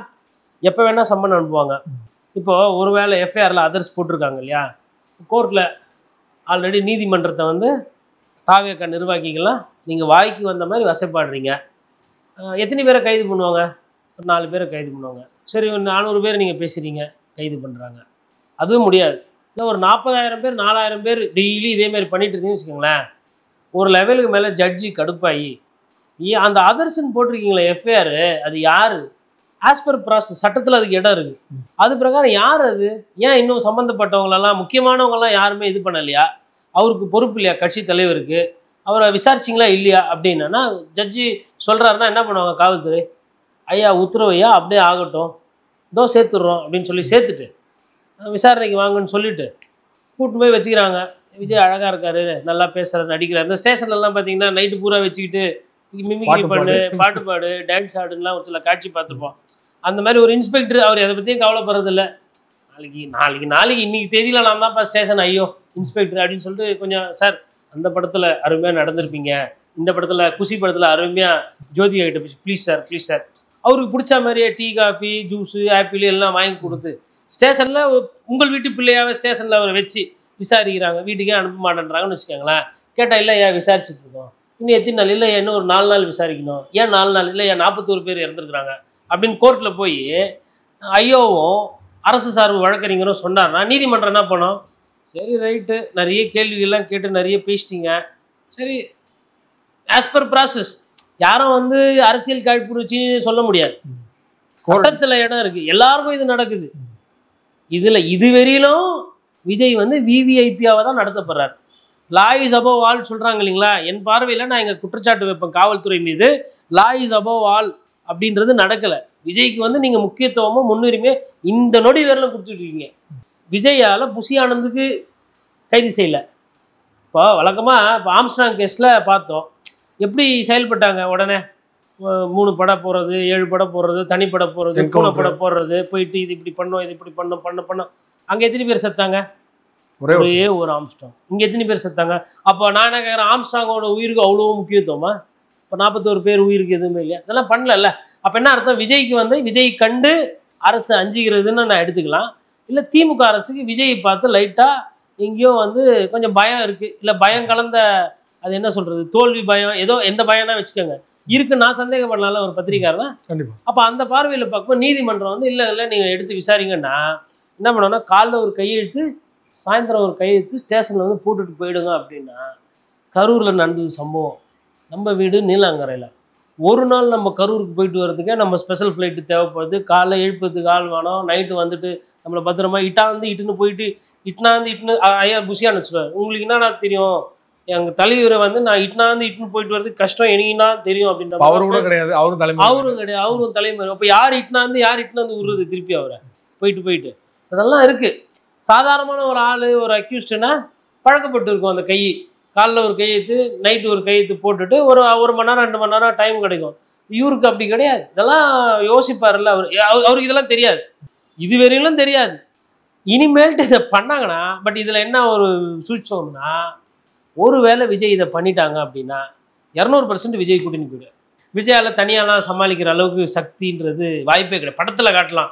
எப்போ வேணால் சம்மன் அனுப்புவாங்க. இப்போது ஒருவேளை எஃப்ஐஆரில் அதர்ஸ் போட்டிருக்காங்க இல்லையா, கோர்ட்டில் ஆல்ரெடி நீதிமன்றத்தை வந்து தாவேக நிர்வாகிகள்லாம் நீங்கள் வாய்க்கு வந்த மாதிரி வசைப்பாடுறீங்க. எத்தனை பேரை கைது பண்ணுவாங்க? ஒரு 4 பேரை கைது பண்ணுவாங்க. சரி, ஒரு 400 பேர் நீங்கள் பேசுகிறீங்க, கைது பண்ணுறாங்க. அதுவும் முடியாது. இல்லை ஒரு 40,000 பேர் 4,000 பேர் டெய்லி இதேமாதிரி பண்ணிட்டு இருந்தீங்கன்னு வச்சுக்கோங்களேன். ஒரு லெவலுக்கு மேலே ஜட்ஜி கடுப்பாகி அந்த அதர்ஸ்ன்னு போட்டிருக்கீங்களே எஃப்ஐஆர், அது யார்? ஆஸ் பர் ப்ராசஸ் சட்டத்தில் அதுக்கு இடம் இருக்குது. அது பிரகாரம் யார் அது? ஏன் இன்னும் சம்மந்தப்பட்டவங்களெல்லாம் முக்கியமானவங்கெல்லாம் யாருமே இது பண்ணலையா? அவருக்கு பொறுப்பு இல்லையா கட்சி தலைவருக்கு? அவரை விசாரிச்சிங்களா இல்லையா அப்படின்னா ஜட்ஜி சொல்கிறாருன்னா என்ன பண்ணுவாங்க காவல்துறை? ஐயா உத்தரவையா அப்படியே ஆகட்டும், இதோ சேர்த்துடுறோம் அப்படின்னு சொல்லி சேர்த்துட்டு விசாரணைக்கு வாங்கன்னு சொல்லிவிட்டு கூட்டு போய் வச்சுக்கிறாங்க. விஜய் அழகாக இருக்காரு, நல்லா பேசுகிறாரு, நடிக்கிறார். இந்த ஸ்டேஷன்லலாம் பார்த்தீங்கன்னா நைட்டு பூரா வச்சுக்கிட்டு மிமிக்ரி பண்ணு, பாட்டு பாடு, டான்ஸ் ஆடுலாம் ஒரு சில காட்சி பார்த்துருப்போம். அந்த மாதிரி ஒரு இன்ஸ்பெக்டர் அவர் எதை பற்றியும் கவலைப்படுறதில்ல. நாளைக்கு இன்னைக்கு தேதியில் நான் தான்ப்பா ஸ்டேஷன் ஐயோ இன்ஸ்பெக்டர் அப்படின்னு சொல்லிட்டு கொஞ்சம் சார் அந்த படத்தில் அருமையாக நடந்திருப்பீங்க, இந்த படத்தில் குசி படத்தில் அருமையாக ஜோதிகா கிட்ட ப்ளீஸ் சார் அவருக்கு பிடிச்ச மாதிரியே டீ காஃபி ஜூஸு ஆப்பிள் எல்லாம் வாங்கி கொடுத்து ஸ்டேஷனில் உங்கள் வீட்டு பிள்ளையாவே ஸ்டேஷனில் அவரை வச்சு விசாரிக்கிறாங்க. வீட்டுக்கே அனுப்ப மாட்டேன்றாங்கன்னு வச்சுக்கோங்களேன். கேட்டால் இல்லை ஏன் விசாரிச்சுட்டு இருக்கோம், இன்னும் எத்தனை நாள்? இல்லை இன்னும் ஒரு 4 நாள் விசாரிக்கணும். ஏன் 4 நாள்? இல்லை ஏன் 41 பேர் இறந்துருக்குறாங்க அப்படின்னு கோர்ட்டில் போய் ஐயோவும் அரசு சார்பு வழக்கறிஞரும் சொன்னார்னா நீதிமன்றம் என்ன பண்ணோம்? சரி ரைட்டு, நிறைய கேள்விகள்லாம் கேட்டு நிறைய பேசிட்டீங்க, சரி ஆஸ் பர் ப்ராசஸ். யாரும் வந்து அரசியல் காழ்ப்புணர்ச்சின்னு சொல்ல முடியாது. சட்டத்தில் இடம் இருக்குது, எல்லாருக்கும் இது நடக்குது. இதில் இதுவரையிலும் விஜய் வந்து விவிஐபியாவை தான் நடத்தப்படுறார். லா இஸ் அபவ் ஆல் சொல்கிறாங்க இல்லைங்களா? என் பார்வையில் நான் எங்கள் குற்றச்சாட்டு வைப்பேன் காவல்துறை மீது. லா இஸ் அபவ் ஆல் அப்படின்றது நடக்கலை. விஜய்க்கு வந்து நீங்கள் முக்கியத்துவமும் முன்னுரிமை இந்த நொடி வேரில் கொடுத்துட்ருக்கீங்க. விஜயால் புஷி ஆனந்துக்கு கைது செய்யலை. இப்போ வழக்கமாக இப்போ ஆம்ஸ்ட்ராங் கேஸில் பார்த்தோம் எப்படி செயல்பட்டாங்க. உடனே 3 படம் போடுறது, 7 படம் போடுறது, தனிப்படம் போடுறது, பூனை படம் போடுறது, போயிட்டு இது இப்படி பண்ணோம், இது இப்படி பண்ணோம். அங்கே எத்தனை பேர் செத்தாங்க? ஒரே ஒரு ஆம்ஸ்ட்ராங். இங்கே எத்தனை பேர் செத்தாங்க? அப்போ நான் என்ன கேட்குறேன், ஆம்ஸ்ட்ராங்கோட உயிருக்கு அவ்வளோ முக்கியத்துவமா? இப்போ 41 பேர் உயிருக்கு எதுவுமே இல்லையா? இதெல்லாம் பண்ணல. அப்போ என்ன அர்த்தம்? விஜய்க்கு வந்து விஜய் கண்டு அரசு அஞ்சுகிறதுன்னு நான் எடுத்துக்கலாம். இல்லை திமுக அரசுக்கு விஜயை பார்த்து லைட்டாக எங்கேயோ வந்து கொஞ்சம் பயம் இருக்குது, இல்லை பயம் கலந்த அது என்ன சொல்கிறது, தோல்வி பயம், ஏதோ எந்த பயம்னா வச்சுக்கோங்க இருக்கு. நான் சந்தேகப்படலாம்ல ஒரு பத்திரிக்காரர் தான். கண்டிப்பாக. அப்போ அந்த பார்வையில் பார்க்கும்போது நீதிமன்றம் வந்து இல்லை நீங்கள் எடுத்து விசாரிங்கன்னா என்ன பண்ணோன்னா, காலைல ஒரு கையெழுத்து, சாயந்தரம் ஒரு கையெழுத்து, ஸ்டேஷனில் வந்து போட்டுட்டு போயிடுங்க அப்படின்னா. கரூரில் நடந்தது சம்பவம். நம்ம வீடு நீலாங்கரையில். ஒரு நாள் நம்ம கரூருக்கு போயிட்டு வர்றதுக்கே நம்ம ஸ்பெஷல் ஃப்ளைட்டு தேவைப்படுது. காலைல எழுப்புறதுக்கு ஆள் வேணும், நைட்டு வந்துட்டு நம்மளை பத்திரமா இட்டுன்னு போயிட்டு இட்டுன்னு ஐயா புஷியான்னு வச்சுருவார். உங்களுக்கு என்னன்னா தெரியும், எங்கள் தலைவரை வந்து நான் இட்டுன்னு போயிட்டு வரதுக்கு கஷ்டம் எனக்குன்னா தெரியும் அப்படின்ற. அவரும் கூட கிடையாது, அவரும் கிடையாது, அவரும் தலைமுறை. அப்போ யார் இட்டுன்னு வந்து விடுறது திருப்பி அவரை போயிட்டு அதெல்லாம் இருக்குது. சாதாரணமான ஒரு ஆள், ஒரு அக்யூஸ்டுன்னா பழக்கப்பட்டு இருக்கும். அந்த கை காலைல ஒரு கையெழுத்து, நைட்டு ஒரு கையெழுத்து போட்டுட்டு ஒரு மணி நேரம் 2 மணி நேரம் டைம் கிடைக்கும். இவருக்கு அப்படி கிடையாது. இதெல்லாம் யோசிப்பார்ல அவருக்கு இதெல்லாம் தெரியாது, இதுவரையிலும் தெரியாது. இனிமேல்ட்டு இதை பண்ணாங்கன்னா, பட் இதில் என்ன ஒரு சூழ்ச்சோம்னா, ஒருவேளை விஜய் இதை பண்ணிட்டாங்க அப்படின்னா 200% விஜய் கூட்டின்னு போயிடு. விஜயால தனியாலாம் சமாளிக்கிற அளவுக்கு சக்தின்றது வாய்ப்பே கிடையாது. படத்தில் காட்டலாம்.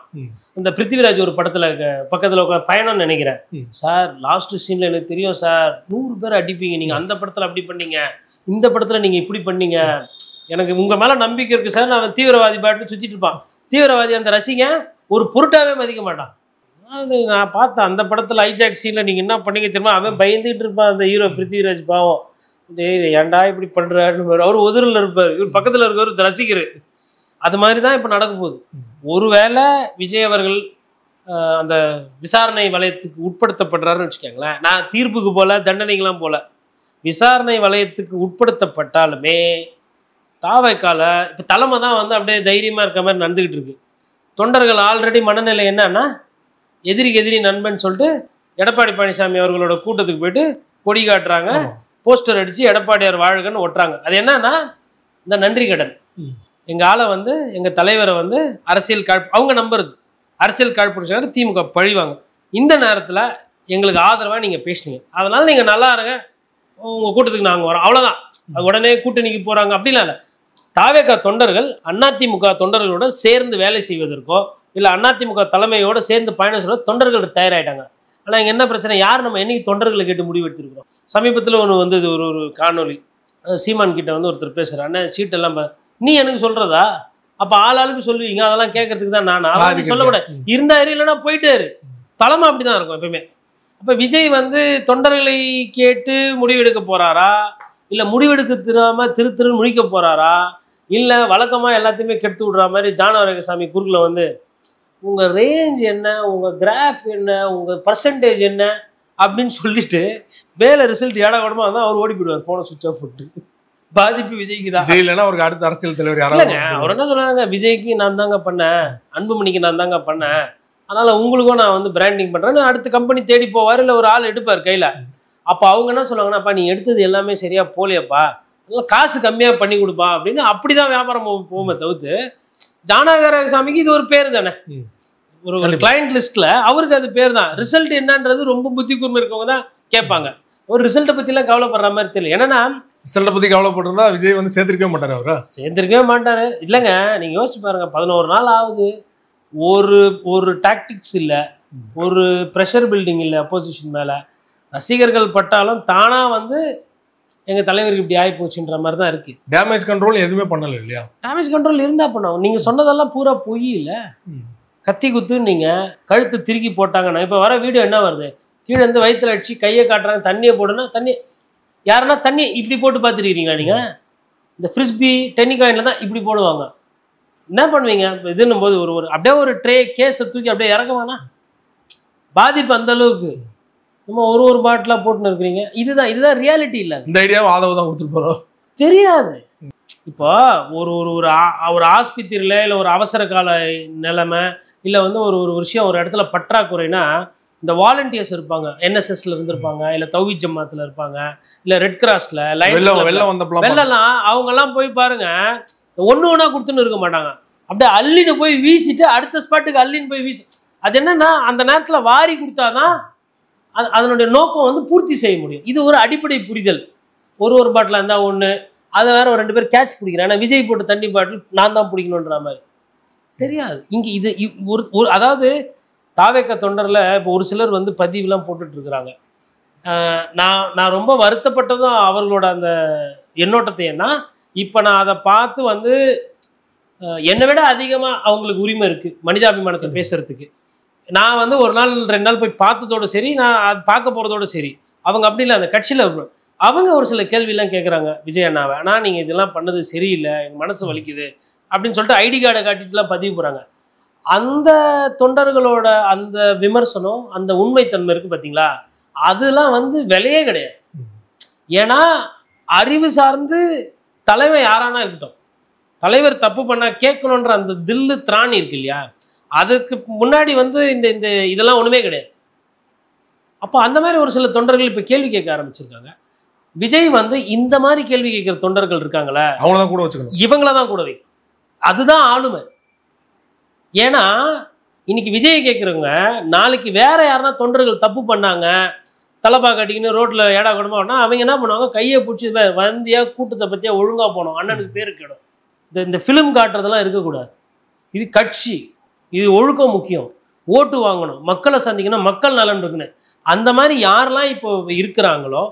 இந்த பிருத்திவிராஜ் ஒரு படத்தில் பக்கத்தில் பயணம்னு நினைக்கிறேன். சார் லாஸ்ட் சீனில் எனக்கு தெரியும் சார், 100 பேர் அடிப்பீங்க, நீங்கள் அந்த படத்தில் அப்படி பண்ணீங்க, இந்த படத்தில் நீங்கள் இப்படி பண்ணீங்க, எனக்கு உங்கள் மேலே நம்பிக்கை இருக்குது சார். நான் தீவிரவாதி பாட்டு சுற்றிட்டு இருப்பான். தீவிரவாதி அந்த ரசிகன் ஒரு பொருட்டாவே மதிக்க மாட்டான். அது நான் பார்த்தேன் அந்த படத்தில் ஹைஜாக் சீனில் நீங்கள் என்ன பண்ணீங்க தெரியுமா, அவன் பயந்துட்டு இருப்பான் அந்த ஹீரோ பிருத்திவிராஜ். பாவம், ஏன்டா இப்படி பண்ணுறாருன்னு அவர் ஒதுரில் இருப்பார், இவர் பக்கத்தில் இருக்கவர் ரசிகர். அது மாதிரி தான் இப்போ நடக்க போகுது. ஒருவேளை விஜய் அவர்கள் அந்த விசாரணை வலயத்துக்கு உட்படுத்தப்படுறாருன்னு வச்சுக்கோங்களேன். நான் தீர்ப்புக்கு போல, தண்டனைகள்லாம் போல, விசாரணை வலயத்துக்கு உட்படுத்தப்பட்டாலுமே தாவைக்கால இப்போ தலைமை தான் வந்து அப்படியே தைரியமாக இருக்க மாதிரி நடந்துக்கிட்டு இருக்கு. தொண்டர்கள் ஆல்ரெடி மனநிலை என்னன்னா, எதிரிக்கு எதிரி நண்பன் சொல்லிட்டு எடப்பாடி பழனிசாமி அவர்களோட கூட்டத்துக்கு போயிட்டு கொடி காட்டுறாங்க, போஸ்டர் அடித்து எடப்பாடியார் வாழ்கன்னு ஒட்டுறாங்க. அது என்னன்னா, இந்த நன்றி கடன். எங்கள் ஆளை வந்து எங்கள் தலைவரை வந்து அரசியல் அவங்க நம்புறது அரசியல் காழ்ப்புடிச்சாங்க, திமுக பழிவாங்க. இந்த நேரத்தில் எங்களுக்கு ஆதரவாக நீங்கள் பேசுனீங்க, அதனால் நீங்கள் நல்லா இருங்க, உங்கள் கூட்டத்துக்கு நாங்கள் வரோம், அவ்வளோதான். அது உடனே கூட்டணிக்கு போகிறாங்க அப்படிலாம் இல்லை. தாவேகா தொண்டர்கள் அதிமுக தொண்டர்களோட சேர்ந்து வேலை செய்வதற்கோ இல்லை அதிமுக தலைமையோடு சேர்ந்து பயணம் சொல்ல தொண்டர்கள் தயாராகிட்டாங்க. ஆனால் இங்கே என்ன பிரச்சனை, யார் நம்ம என்னைக்கு தொண்டர்களை கேட்டு முடிவு எடுத்துருக்கிறோம். சமீபத்தில் ஒன்று வந்து ஒரு காணொலி, சீமான் கிட்ட வந்து ஒருத்தர் பேசுகிறார், அண்ணன் சீட்டெல்லாம் நீ எனக்கு சொல்கிறதா, அப்போ ஆளுக்கு சொல்லுவீங்க, அதெல்லாம் கேட்கறதுக்கு தான் நான் சொல்லக்கூடாது, இருந்தா இல்லைன்னா போயிட்டாரு. தலைமை அப்படி தான் இருக்கும் எப்பவுமே. அப்போ விஜய் வந்து தொண்டர்களை கேட்டு முடிவெடுக்க போகிறாரா, இல்லை முடிவெடுக்க திருன்னு முழிக்க போகிறாரா, இல்லை வழக்கமாக எல்லாத்தையுமே கெடுத்து விடுற மாதிரி ஜானவரகசாமி குறுக்கில் வந்து உங்கள் ரேஞ்ச் என்ன, உங்கள் கிராஃப் என்ன, உங்கள் பர்சன்டேஜ் என்ன அப்படின்னு சொல்லிட்டு வேலை ரிசல்ட் ஏடாகூடமாக இருந்தால் அவர் ஓடி போயிடுவார், ஃபோனை சுவிட்ச் ஆஃப் போட்டு. பாதிப்பு விஜய்க்கு தான். இல்லைன்னா அவருக்கு அடுத்த அரசியல் தலைவர் இல்லைங்க. அவர் என்ன சொல்கிறாங்க, விஜய்க்கு நான் தாங்க பண்ணேன், அன்புமணிக்கு நான் தாங்க பண்ணேன், அதனால் உங்களுக்கும் நான் வந்து பிராண்டிங் பண்ணுறேன்னு அடுத்த கம்பெனி தேடி போவார், இல்லை ஒரு ஆள் எடுப்பார் கையில். அப்போ அவங்க என்ன சொல்லுவாங்கன்னாப்பா, நீ எடுத்தது எல்லாமே சரியாக போலியப்பா, நல்லா காசு கம்மியாக பண்ணி கொடுப்பா அப்படின்னு அப்படி தான் வியாபாரம் போகுமே தவிர்த்து, ஜானகரசாமிக்கு இது ஒரு பேர் தானே, ஒரு கிளைண்ட் லிஸ்ட்டில் அவருக்கு அது பேர் தான். ரிசல்ட் என்னன்றது ரொம்ப புத்தி கூர்மை இருக்கவங்க தான் கேட்பாங்க. ஒரு ரிசல்ட்டை பற்றிலாம் கவலைப்படுற மாதிரி தெரியல. என்னன்னா ரிசல்ட்டை பற்றி கவலைப்பட்டிருந்தா விஜய் வந்து சேர்த்துருக்கவே மாட்டார், அவரை சேர்த்துருக்கவே மாட்டார். இல்லைங்க, நீங்கள் யோசிச்சு பாருங்கள், 11 நாள் ஆகுது, ஒரு டாக்டிக்ஸ் இல்லை, ஒரு ப்ரெஷர் பில்டிங் இல்லை அப்போசிஷன் மேலே. ரசிகர்கள் பட்டாலும் தானாக வந்து எங்கள் தலைவருக்கு இப்படி ஆகி போச்சுன்ற மாதிரி தான் இருக்குது. டேமேஜ் கண்ட்ரோல் எதுவுமே பண்ணலை இல்லையா? டேமேஜ் கண்ட்ரோல் இருந்தால் பண்ணுவோம். நீங்கள் சொன்னதெல்லாம் பூரா பொய் இல்லை, கத்தி குத்து. நீங்கள் கழுத்து திருக்கி போட்டாங்கன்னா இப்போ வர வீடியோ என்ன வருது, கீழே இருந்து வயிற்றுல அடிச்சு கையை காட்டுறாங்க, தண்ணியை போடுனா தண்ணி யாருன்னா தண்ணி இப்படி போட்டு பார்த்துருக்கீங்களா நீங்கள்? இந்த ஃப்ரிஸ்பி டென்னிகாயினில் தான் இப்படி போடுவாங்க. என்ன பண்ணுவீங்க இதுன்னும் போது ஒரு அப்படியே ஒரு ட்ரே கேஸை தூக்கி அப்படியே இறக்குவானா, பாதிப்பு அந்த அளவுக்கு. நம்ம ஒரு பாட்டிலாக போட்டுன்னு இருக்கிறீங்க. இதுதான் ரியாலிட்டி இல்லை. இந்த ஐடியாவை ஆதரவு தான் கொடுத்துட்டு போகிறோம், தெரியாது. இப்போ ஒரு ஆஸ்பத்திரியில் இல்லை ஒரு அவசர கால நிலைமை இல்லை வந்து ஒரு விஷயம் ஒரு இடத்துல பற்றாக்குறைனா, இந்த வாலண்டியர்ஸ் இருப்பாங்க, என்எஸ்எஸ்ல இருந்திருப்பாங்க, இல்லை தௌஹீத் ஜமாத்தில் இருப்பாங்க, இல்லை ரெட் கிராஸில் வெள்ளலாம், அவங்கெல்லாம் போய் பாருங்க, ஒன்று கொடுத்துன்னு இருக்க மாட்டாங்க, அப்படியே அள்ளின்னு போய் வீசிட்டு அடுத்த ஸ்பாட்டுக்கு அள்ளின்னு போய் வீசி. அது என்னன்னா அந்த நேரத்தில் வாரி கொடுத்தாதான் அதனுடைய நோக்கம் வந்து பூர்த்தி செய்ய முடியும். இது ஒரு அடிப்படை புரிதல். ஒரு பாட்டில் இருந்தால் ஒன்று, அதை வேற ஒரு 2 பேர் கேட்ச் பிடிக்கிறேன். ஆனால் விஜய் போட்டு தண்ணி பாட்டில் நான் தான் பிடிக்கணுன்ற மாதிரி தெரியாது. இங்கே இது அதாவது தாவேக்கா தொண்டரில் இப்போ ஒரு சிலர் வந்து பதிவுலாம் போட்டுட்டு இருக்கிறாங்க. நான் ரொம்ப வருத்தப்பட்டதும் அவர்களோட அந்த எண்ணோட்டத்தை ஏன்னா இப்போ நான் அதை பார்த்து வந்து என்னை விட அதிகமாக அவங்களுக்கு உரிமை இருக்குது மனிதாபிமானத்தை பேசுகிறதுக்கு. நான் வந்து ஒரு நாள் 2 நாள் போய் பார்த்ததோடு சரி, நான் அது பார்க்க போகிறதோடு சரி. அவங்க அப்படி இல்லை, அந்த கட்சியில் அவங்க ஒரு சில கேள்வியெல்லாம் கேட்குறாங்க விஜய் அண்ணாவை. ஆனால் நீங்கள் இதெல்லாம் பண்ணது சரியில்லை, எங்கள் மனசு வலிக்குது அப்படின்னு சொல்லிட்டு ஐடி கார்டை காட்டிட்டுலாம் பதிவு போகிறாங்க. அந்த தொண்டர்களோட அந்த விமர்சனம், அந்த உண்மைத்தன்மை இருக்குது பார்த்தீங்களா, அதெல்லாம் வந்து விலையே கிடையாது. ஏன்னா அறிவு சார்ந்து தலைவர் யாரானா இருக்கட்டும், தலைவர் தப்பு பண்ணால் கேட்கணுன்ற அந்த தில்லு திராணி இருக்கு இல்லையா, அதுக்கு முன்னாடி வந்து இந்த இந்த இதெல்லாம் ஒன்றுமே கிடையாது. அப்போ அந்த மாதிரி ஒரு சில தொண்டர்கள் இப்போ கேள்வி கேட்க ஆரம்பிச்சிருக்காங்க. விஜய் வந்து இந்த மாதிரி கேள்வி கேட்குற தொண்டர்கள் இருக்காங்களே, அவங்களதான் கூட வச்சுக்கணும், இவங்கள தான் கூட வைக்கும். அதுதான் ஆளுமை. ஏன்னா இன்னைக்கு விஜயை கேட்குறவங்க நாளைக்கு வேற யாருன்னா தொண்டர்கள் தப்பு பண்ணாங்க, தலைப்பா கட்டிக்கின்னு ரோட்டில் ஏடா கூடமா வேணா அவங்க என்ன பண்ணுவாங்க, கையை பிடிச்சி வந்தியா கூட்டத்தை பற்றியா ஒழுங்காக போனோம், அண்ணனுக்கு பேரு கேடும். இந்த ஃபிலிம் காட்டுறதெல்லாம் இருக்கக்கூடாது. இது கட்சி, இது ஒழுக்கம் முக்கியம். ஓட்டு வாங்கணும், மக்களை சந்திக்கணும், மக்கள் நலன் இருக்குன்னு. அந்த மாதிரி யாரெல்லாம் இப்போ இருக்கிறாங்களோ,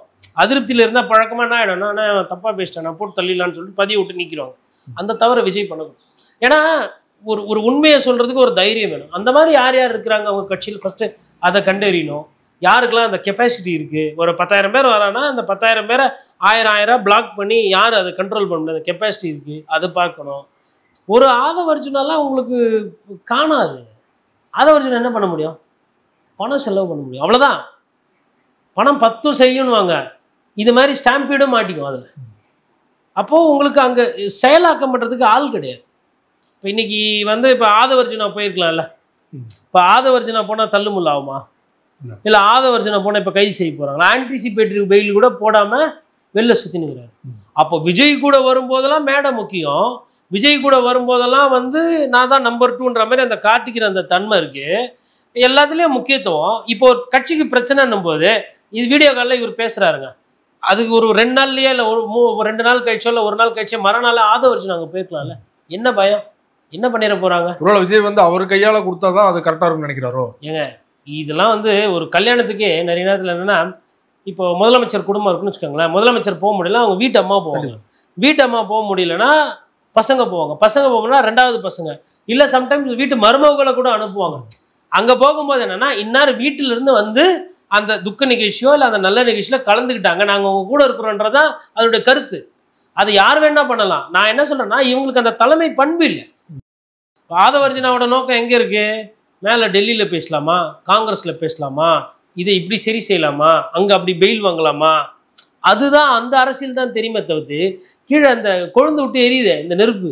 அதிருப்தியில் இருந்தால் பழக்கமாக என்ன ஆகிடும், நான் தப்பாக பேசிட்டேன், நான் போட்டு தள்ளிடலான்னு சொல்லிட்டு பதிய விட்டு நிற்கிறோம். அந்த தவிர விஜய் பண்ணணும். ஏன்னா ஒரு உண்மையை சொல்கிறதுக்கு ஒரு தைரியம் வேணும். அந்த மாதிரி யார் யார் இருக்கிறாங்க அவங்க கட்சியில் ஃபஸ்ட்டு அதை கண்டறியணும். யாருக்கெல்லாம் அந்த கெப்பாசிட்டி இருக்குது. ஒரு 10,000 பேர் வரானா அந்த 10,000 பேரை 1000 பிளாக் பண்ணி யார் அதை கண்ட்ரோல் பண்ண முடியாது, கெப்பாசிட்டி இருக்குது, அதை பார்க்கணும். ஒரு ஆதவர்ஜுனாலாம் உங்களுக்கு காணாது. ஆதவர்ஜுன் என்ன பண்ண முடியும், பணம் செலவு பண்ண முடியும், அவ்வளோதான். பணம் 10 செய்யணுவாங்க. இது மாதிரி ஸ்டாம்பீடும் மாட்டிக்கும் அதில். அப்போது உங்களுக்கு அங்கே செயலாக்கம் பண்ணுறதுக்கு ஆள் கிடையாது. இப்போ இன்றைக்கி வந்து இப்போ ஆதவர்ஜுனா போயிருக்கலாம்ல, இப்போ ஆதவர்ஜுனா போனால் தள்ளுமுள்ள ஆகுமா, இல்லை ஆதவர்ஜுனா போனால் இப்போ கைது செய்ய போகிறாங்களா, ஆன்டிசிபேட்டரி பெயில் கூட போடாமல் வெளில சுற்றினுங்கிறாரு. அப்போ விஜய் கூட வரும்போதெல்லாம் மேடை முக்கியம், விஜய் கூட வரும்போதெல்லாம் வந்து நான் தான் நம்பர் 2ன்ற மாதிரி அந்த காட்டிக்கிற அந்த தன்மை இருக்குது. எல்லாத்துலேயும் முக்கியத்துவம். இப்போ ஒரு கட்சிக்கு பிரச்சனைன்னும் போது இது வீடியோ காலில் இவர் பேசுகிறாருங்க, அதுக்கு ஒரு 2 நாள்லையே இல்லை ஒரு 2 நாள் கழிச்சோ இல்லை 1 நாள் கழிச்சோ மறுநாள் ஆதவர்ஜுன் அங்கே போயிருக்கலாம்ல. என்ன பயம், என்ன பண்ணிட போகிறாங்க? விஜய் வந்து அவர் கையால் கொடுத்தா தான் அது கரெக்டாக இருக்கும்னு நினைக்கிறாரோ? ஏங்க இதெல்லாம் வந்து ஒரு கல்யாணத்துக்கே நிறைய நேரத்தில் என்னென்னா, இப்போ முதலமைச்சர் குடும்பம் இருக்குன்னு வச்சுக்கோங்களேன், முதலமைச்சர் போக முடியல, அவங்க வீட்டு அம்மா போவாங்க. வீட்டு அம்மா போக முடியலன்னா பசங்க போவாங்க, பசங்க போகணும்னா 2வது பசங்க, இல்லை சம்டைம்ஸ் வீட்டு மருமகளை கூட அனுப்புவாங்க. அங்கே போகும்போது என்னென்னா, இன்னார் வீட்டிலிருந்து வந்து அந்த துக்க நிகழ்ச்சியோ இல்லை அந்த நல்ல நிகழ்ச்சியில் கலந்துக்கிட்டாங்க, நாங்கள் அவங்க கூட இருக்கிறோன்றதான் அதோடைய கருத்து. அது யார் வேணா பண்ணலாம். நான் என்ன சொல்கிறேன்னா, இவங்களுக்கு அந்த தலைமை பண்பு இல்லை. ஆதவர்ஜுனாவோட நோக்கம் எங்கே இருக்குது, மேலே டெல்லியில் பேசலாமா, காங்கிரஸில் பேசலாமா, இதை இப்படி சரி செய்யலாமா, அங்கே அப்படி பெயில் வாங்கலாமா, அதுதான் அந்த அரசியல் தான் தெரியுமே தவிர்த்து கீழே அந்த கொழுந்து விட்டு எரியுது இந்த நெருப்பு,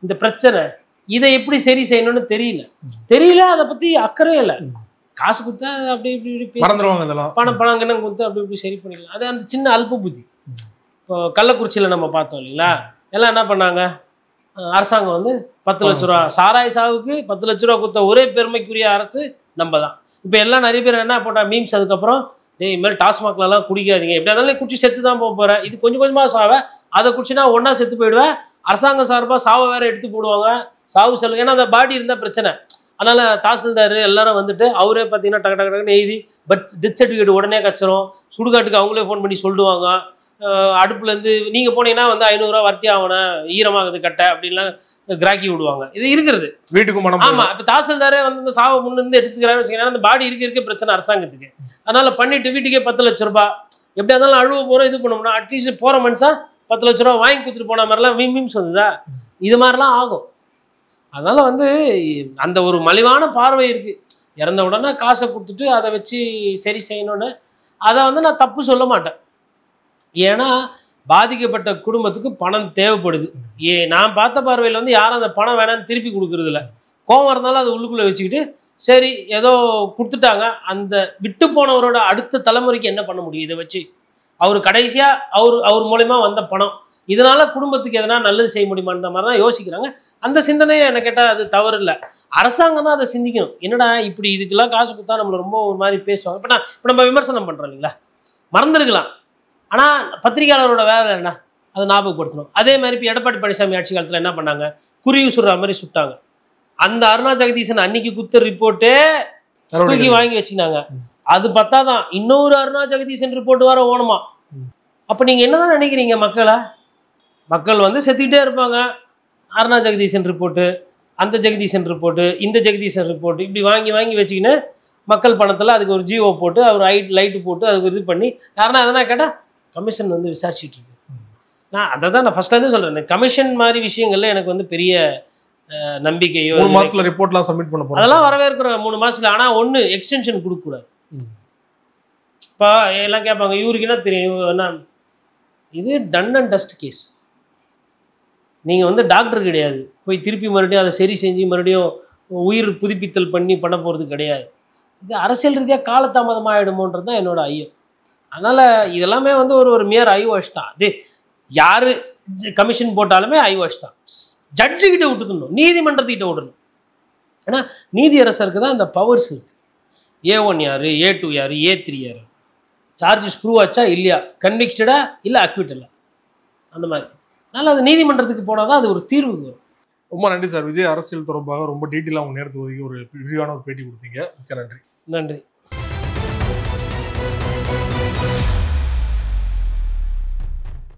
இந்த பிரச்சனை, இதை எப்படி சரி செய்யணும்னு தெரியல, அதை பற்றி அக்கறையே இல்லை. காசு கொடுத்தா அப்படி இப்படி பணம் கண்ணம் கொடுத்து அப்படி இப்படி சரி பண்ணிக்கலாம். அது அந்த சின்ன அல்ப புத்தி. இப்போ கள்ளக்குறிச்சியில் நம்ம பார்த்தோம் இல்லைங்களா, எல்லாம் என்ன பண்ணாங்க, அரசாங்கம் வந்து 10 லட்ச ரூபா சாராய சாவுக்கு 10 லட்ச ரூபா கொடுத்த ஒரே பெருமைக்குரிய அரசு நம்ம தான். இப்போ எல்லாம் நிறைய பேர் என்ன போட்டால் மீம்ஸ், அதுக்கப்புறம் இனிமேல் டாஸ்மாக்லலாம் குடிக்காதீங்க, எப்படியா இருந்தாலும் குடிச்சு செத்து தான் போக போகிறேன், இது கொஞ்சம் கொஞ்சமாக சாவை, அதை குடிச்சுனா ஒன்றா செத்து போயிடுவேன், அரசாங்கம் சார்பாக சாவை வேறு எடுத்து போடுவாங்க, சாவு செல்லுங்க, ஏன்னா அந்த பாடி இருந்தால் பிரச்சனை. அதனால் தாசில்தார் எல்லாரும் வந்துட்டு அவரே பார்த்தீங்கன்னா டக்கு டக்கு டக்குன்னு எழுதி டெத் சர்டிஃபிகேட் உடனே கச்சிரும், சுடுகாட்டுக்கு அவங்களே ஃபோன் பண்ணி சொல்லுவாங்க. அடுப்புலேருந்து நீங்கள் போனீங்கன்னா வந்து 500 ரூபா வட்டி ஆகணும், ஈரமாகுது கட்டை அப்படின்லாம் கிராக்கி விடுவாங்க. இது இருக்கிறது வீட்டுக்கு மனம். ஆமாம், இப்போ தாசில்தாரே வந்து இந்த சாவை முன்னிருந்து எடுத்துக்கிறாரு வச்சுக்கோங்க, அந்த பாடி இருக்க பிரச்சனை அரசாங்கத்துக்கு. அதனால் பண்ணிவிட்டு வீட்டுக்கே 10 லட்ச ரூபா, எப்படியா இருந்தாலும் அழுவ போகிறோம், இது பண்ணோம்னா அட்லீஸ்ட் போகிற மனுஷன் 10 லட்ச ரூபா வாங்கி கொடுத்துட்டு போன மாதிரிலாம் மீம்ஸ் வந்துதா, இது மாதிரிலாம் ஆகும். அதனால் வந்து அந்த ஒரு மலிவான பார்வை இருக்குது. இறந்த உடனே காசை கொடுத்துட்டு அதை வச்சு சரி செய்யணும்னு, அதை வந்து நான் தப்பு சொல்ல மாட்டேன். ஏன்னா பாதிக்கப்பட்ட குடும்பத்துக்கு பணம் தேவைப்படுது. நான் பார்த்த பார்வையில் வந்து யாரும் அந்த பணம் வேணான்னு திருப்பி கொடுக்குறது இல்லை. கோவம் இருந்தாலும் அதை உள்ளுக்குள்ளே வச்சுக்கிட்டு சரி ஏதோ கொடுத்துட்டாங்க, அந்த விட்டு போனவரோட அடுத்த தலைமுறைக்கு என்ன பண்ண முடியும், இதை வச்சு அவர் கடைசியாக அவர் மூலமா வந்த பணம், இதனால குடும்பத்துக்கு எதனா நல்லது செய்ய முடியுமான்ற மாதிரி தான் யோசிக்கிறாங்க. அந்த சிந்தனையை என்ன கேட்டால் அது தவறு இல்லை. அரசாங்கம் தான் அதை சிந்திக்கணும். என்னடா இப்படி இதுக்கெல்லாம் காசு கொடுத்தா நம்மளை ரொம்ப ஒரு மாதிரி பேசுவாங்க. இப்போ நம்ம விமர்சனம் பண்ணுறோம் இல்லைங்களா, மறந்துருக்கலாம். ஆனால் பத்திரிகையாளரோட வேலை என்ன, அதை ஞாபகப்படுத்தணும். அதே மாதிரி இப்போ எடப்பாடி பழனிசாமி ஆட்சி காலத்தில் என்ன பண்ணாங்க, குறிவு சுடுற மாதிரி சுட்டாங்க. அந்த அருணா ஜெகதீசன் அன்னைக்கு குத்த ரிப்போர்ட்டே தூக்கி வாங்கி வச்சுக்கினாங்க. அது பத்தாதான் இன்னொரு அருணா ஜெகதீசன் ரிப்போர்ட் வர ஓணுமா. அப்போ நீங்கள் என்னதான் நினைக்கிறீங்க மக்களை? மக்கள் வந்து செத்துக்கிட்டே இருப்பாங்க. அருணா ஜெகதீசன் ரிப்போர்ட்டு, அந்த ஜெகதீசன் ரிப்போர்ட்டு, இந்த ஜெகதீசன் ரிப்போர்ட்டு, இப்படி வாங்கி வாங்கி வச்சுக்கின்னு மக்கள் பணத்தில் அதுக்கு ஒரு ஜியோ போட்டு அவர் லைட்டு போட்டு அதுக்கு இது பண்ணி யாருன்னா எதனா கேட்டால் கமிஷன் வந்து விசாரிச்சுட்டு இருக்கு. நான் அதை தான் நான் ஃபர்ஸ்ட்லேருந்து சொல்கிறேன். கமிஷன் மாதிரி விஷயங்கள்ல எனக்கு வந்து பெரிய நம்பிக்கையோ 3 மாசத்துல ரிப்போர்ட்லாம் சப்மிட் பண்ண போறோம் அதெல்லாம் வரவேற்கிறேன் 3 மாசத்துல. ஆனால் ஒன்று எக்ஸ்டென்ஷன் கொடுக்கக்கூடாது. இப்போ எல்லாம் கேட்பாங்க இவருக்கு என்ன தெரியும் என்ன, இது டன் அண்ட் டஸ்ட் கேஸ். நீங்கள் வந்து டாக்டர் கிடையாது, போய் திருப்பி மறுபடியும் அதை சரி செஞ்சு மறுபடியும் உயிர் புதுப்பித்தல் பண்ண போகிறது கிடையாது. இது அரசியல் ரீதியாக காலதாமதமாக ஆகிடுமோன்றது தான் என்னோட ஐயம். அதனால் இதெல்லாமே வந்து ஒரு மியர் ஐ வாஷ் தான். அது யார் கமிஷன் போட்டாலுமே ஐ வாஷ் தான். ஜட்ஜுக்கிட்ட விட்டுடணும், நீதிமன்றத்துக்கிட்ட விடணும். ஏன்னா நீதியரசருக்கு தான் அந்த பவர்ஸ் இருக்குது. A1 யார், A2 யார், A3 யார், சார்ஜஸ் ப்ரூவ் ஆச்சா இல்லையா, கன்விக்டடா இல்லை அக்விட்டலா, அந்த மாதிரி. அதனால் அது நீதிமன்றத்துக்கு போனால் தான் அது ஒரு தீர்வு வரும். ரொம்ப நன்றி சார். விஜய் அரசியல் தொடர்பாக ரொம்ப டீட்டெயிலாக உங்கள் நேரத்தை ஒதுக்கி ஒரு விரிவான ஒரு பேட்டி கொடுத்தீங்க. மிக்க நன்றி. நன்றி.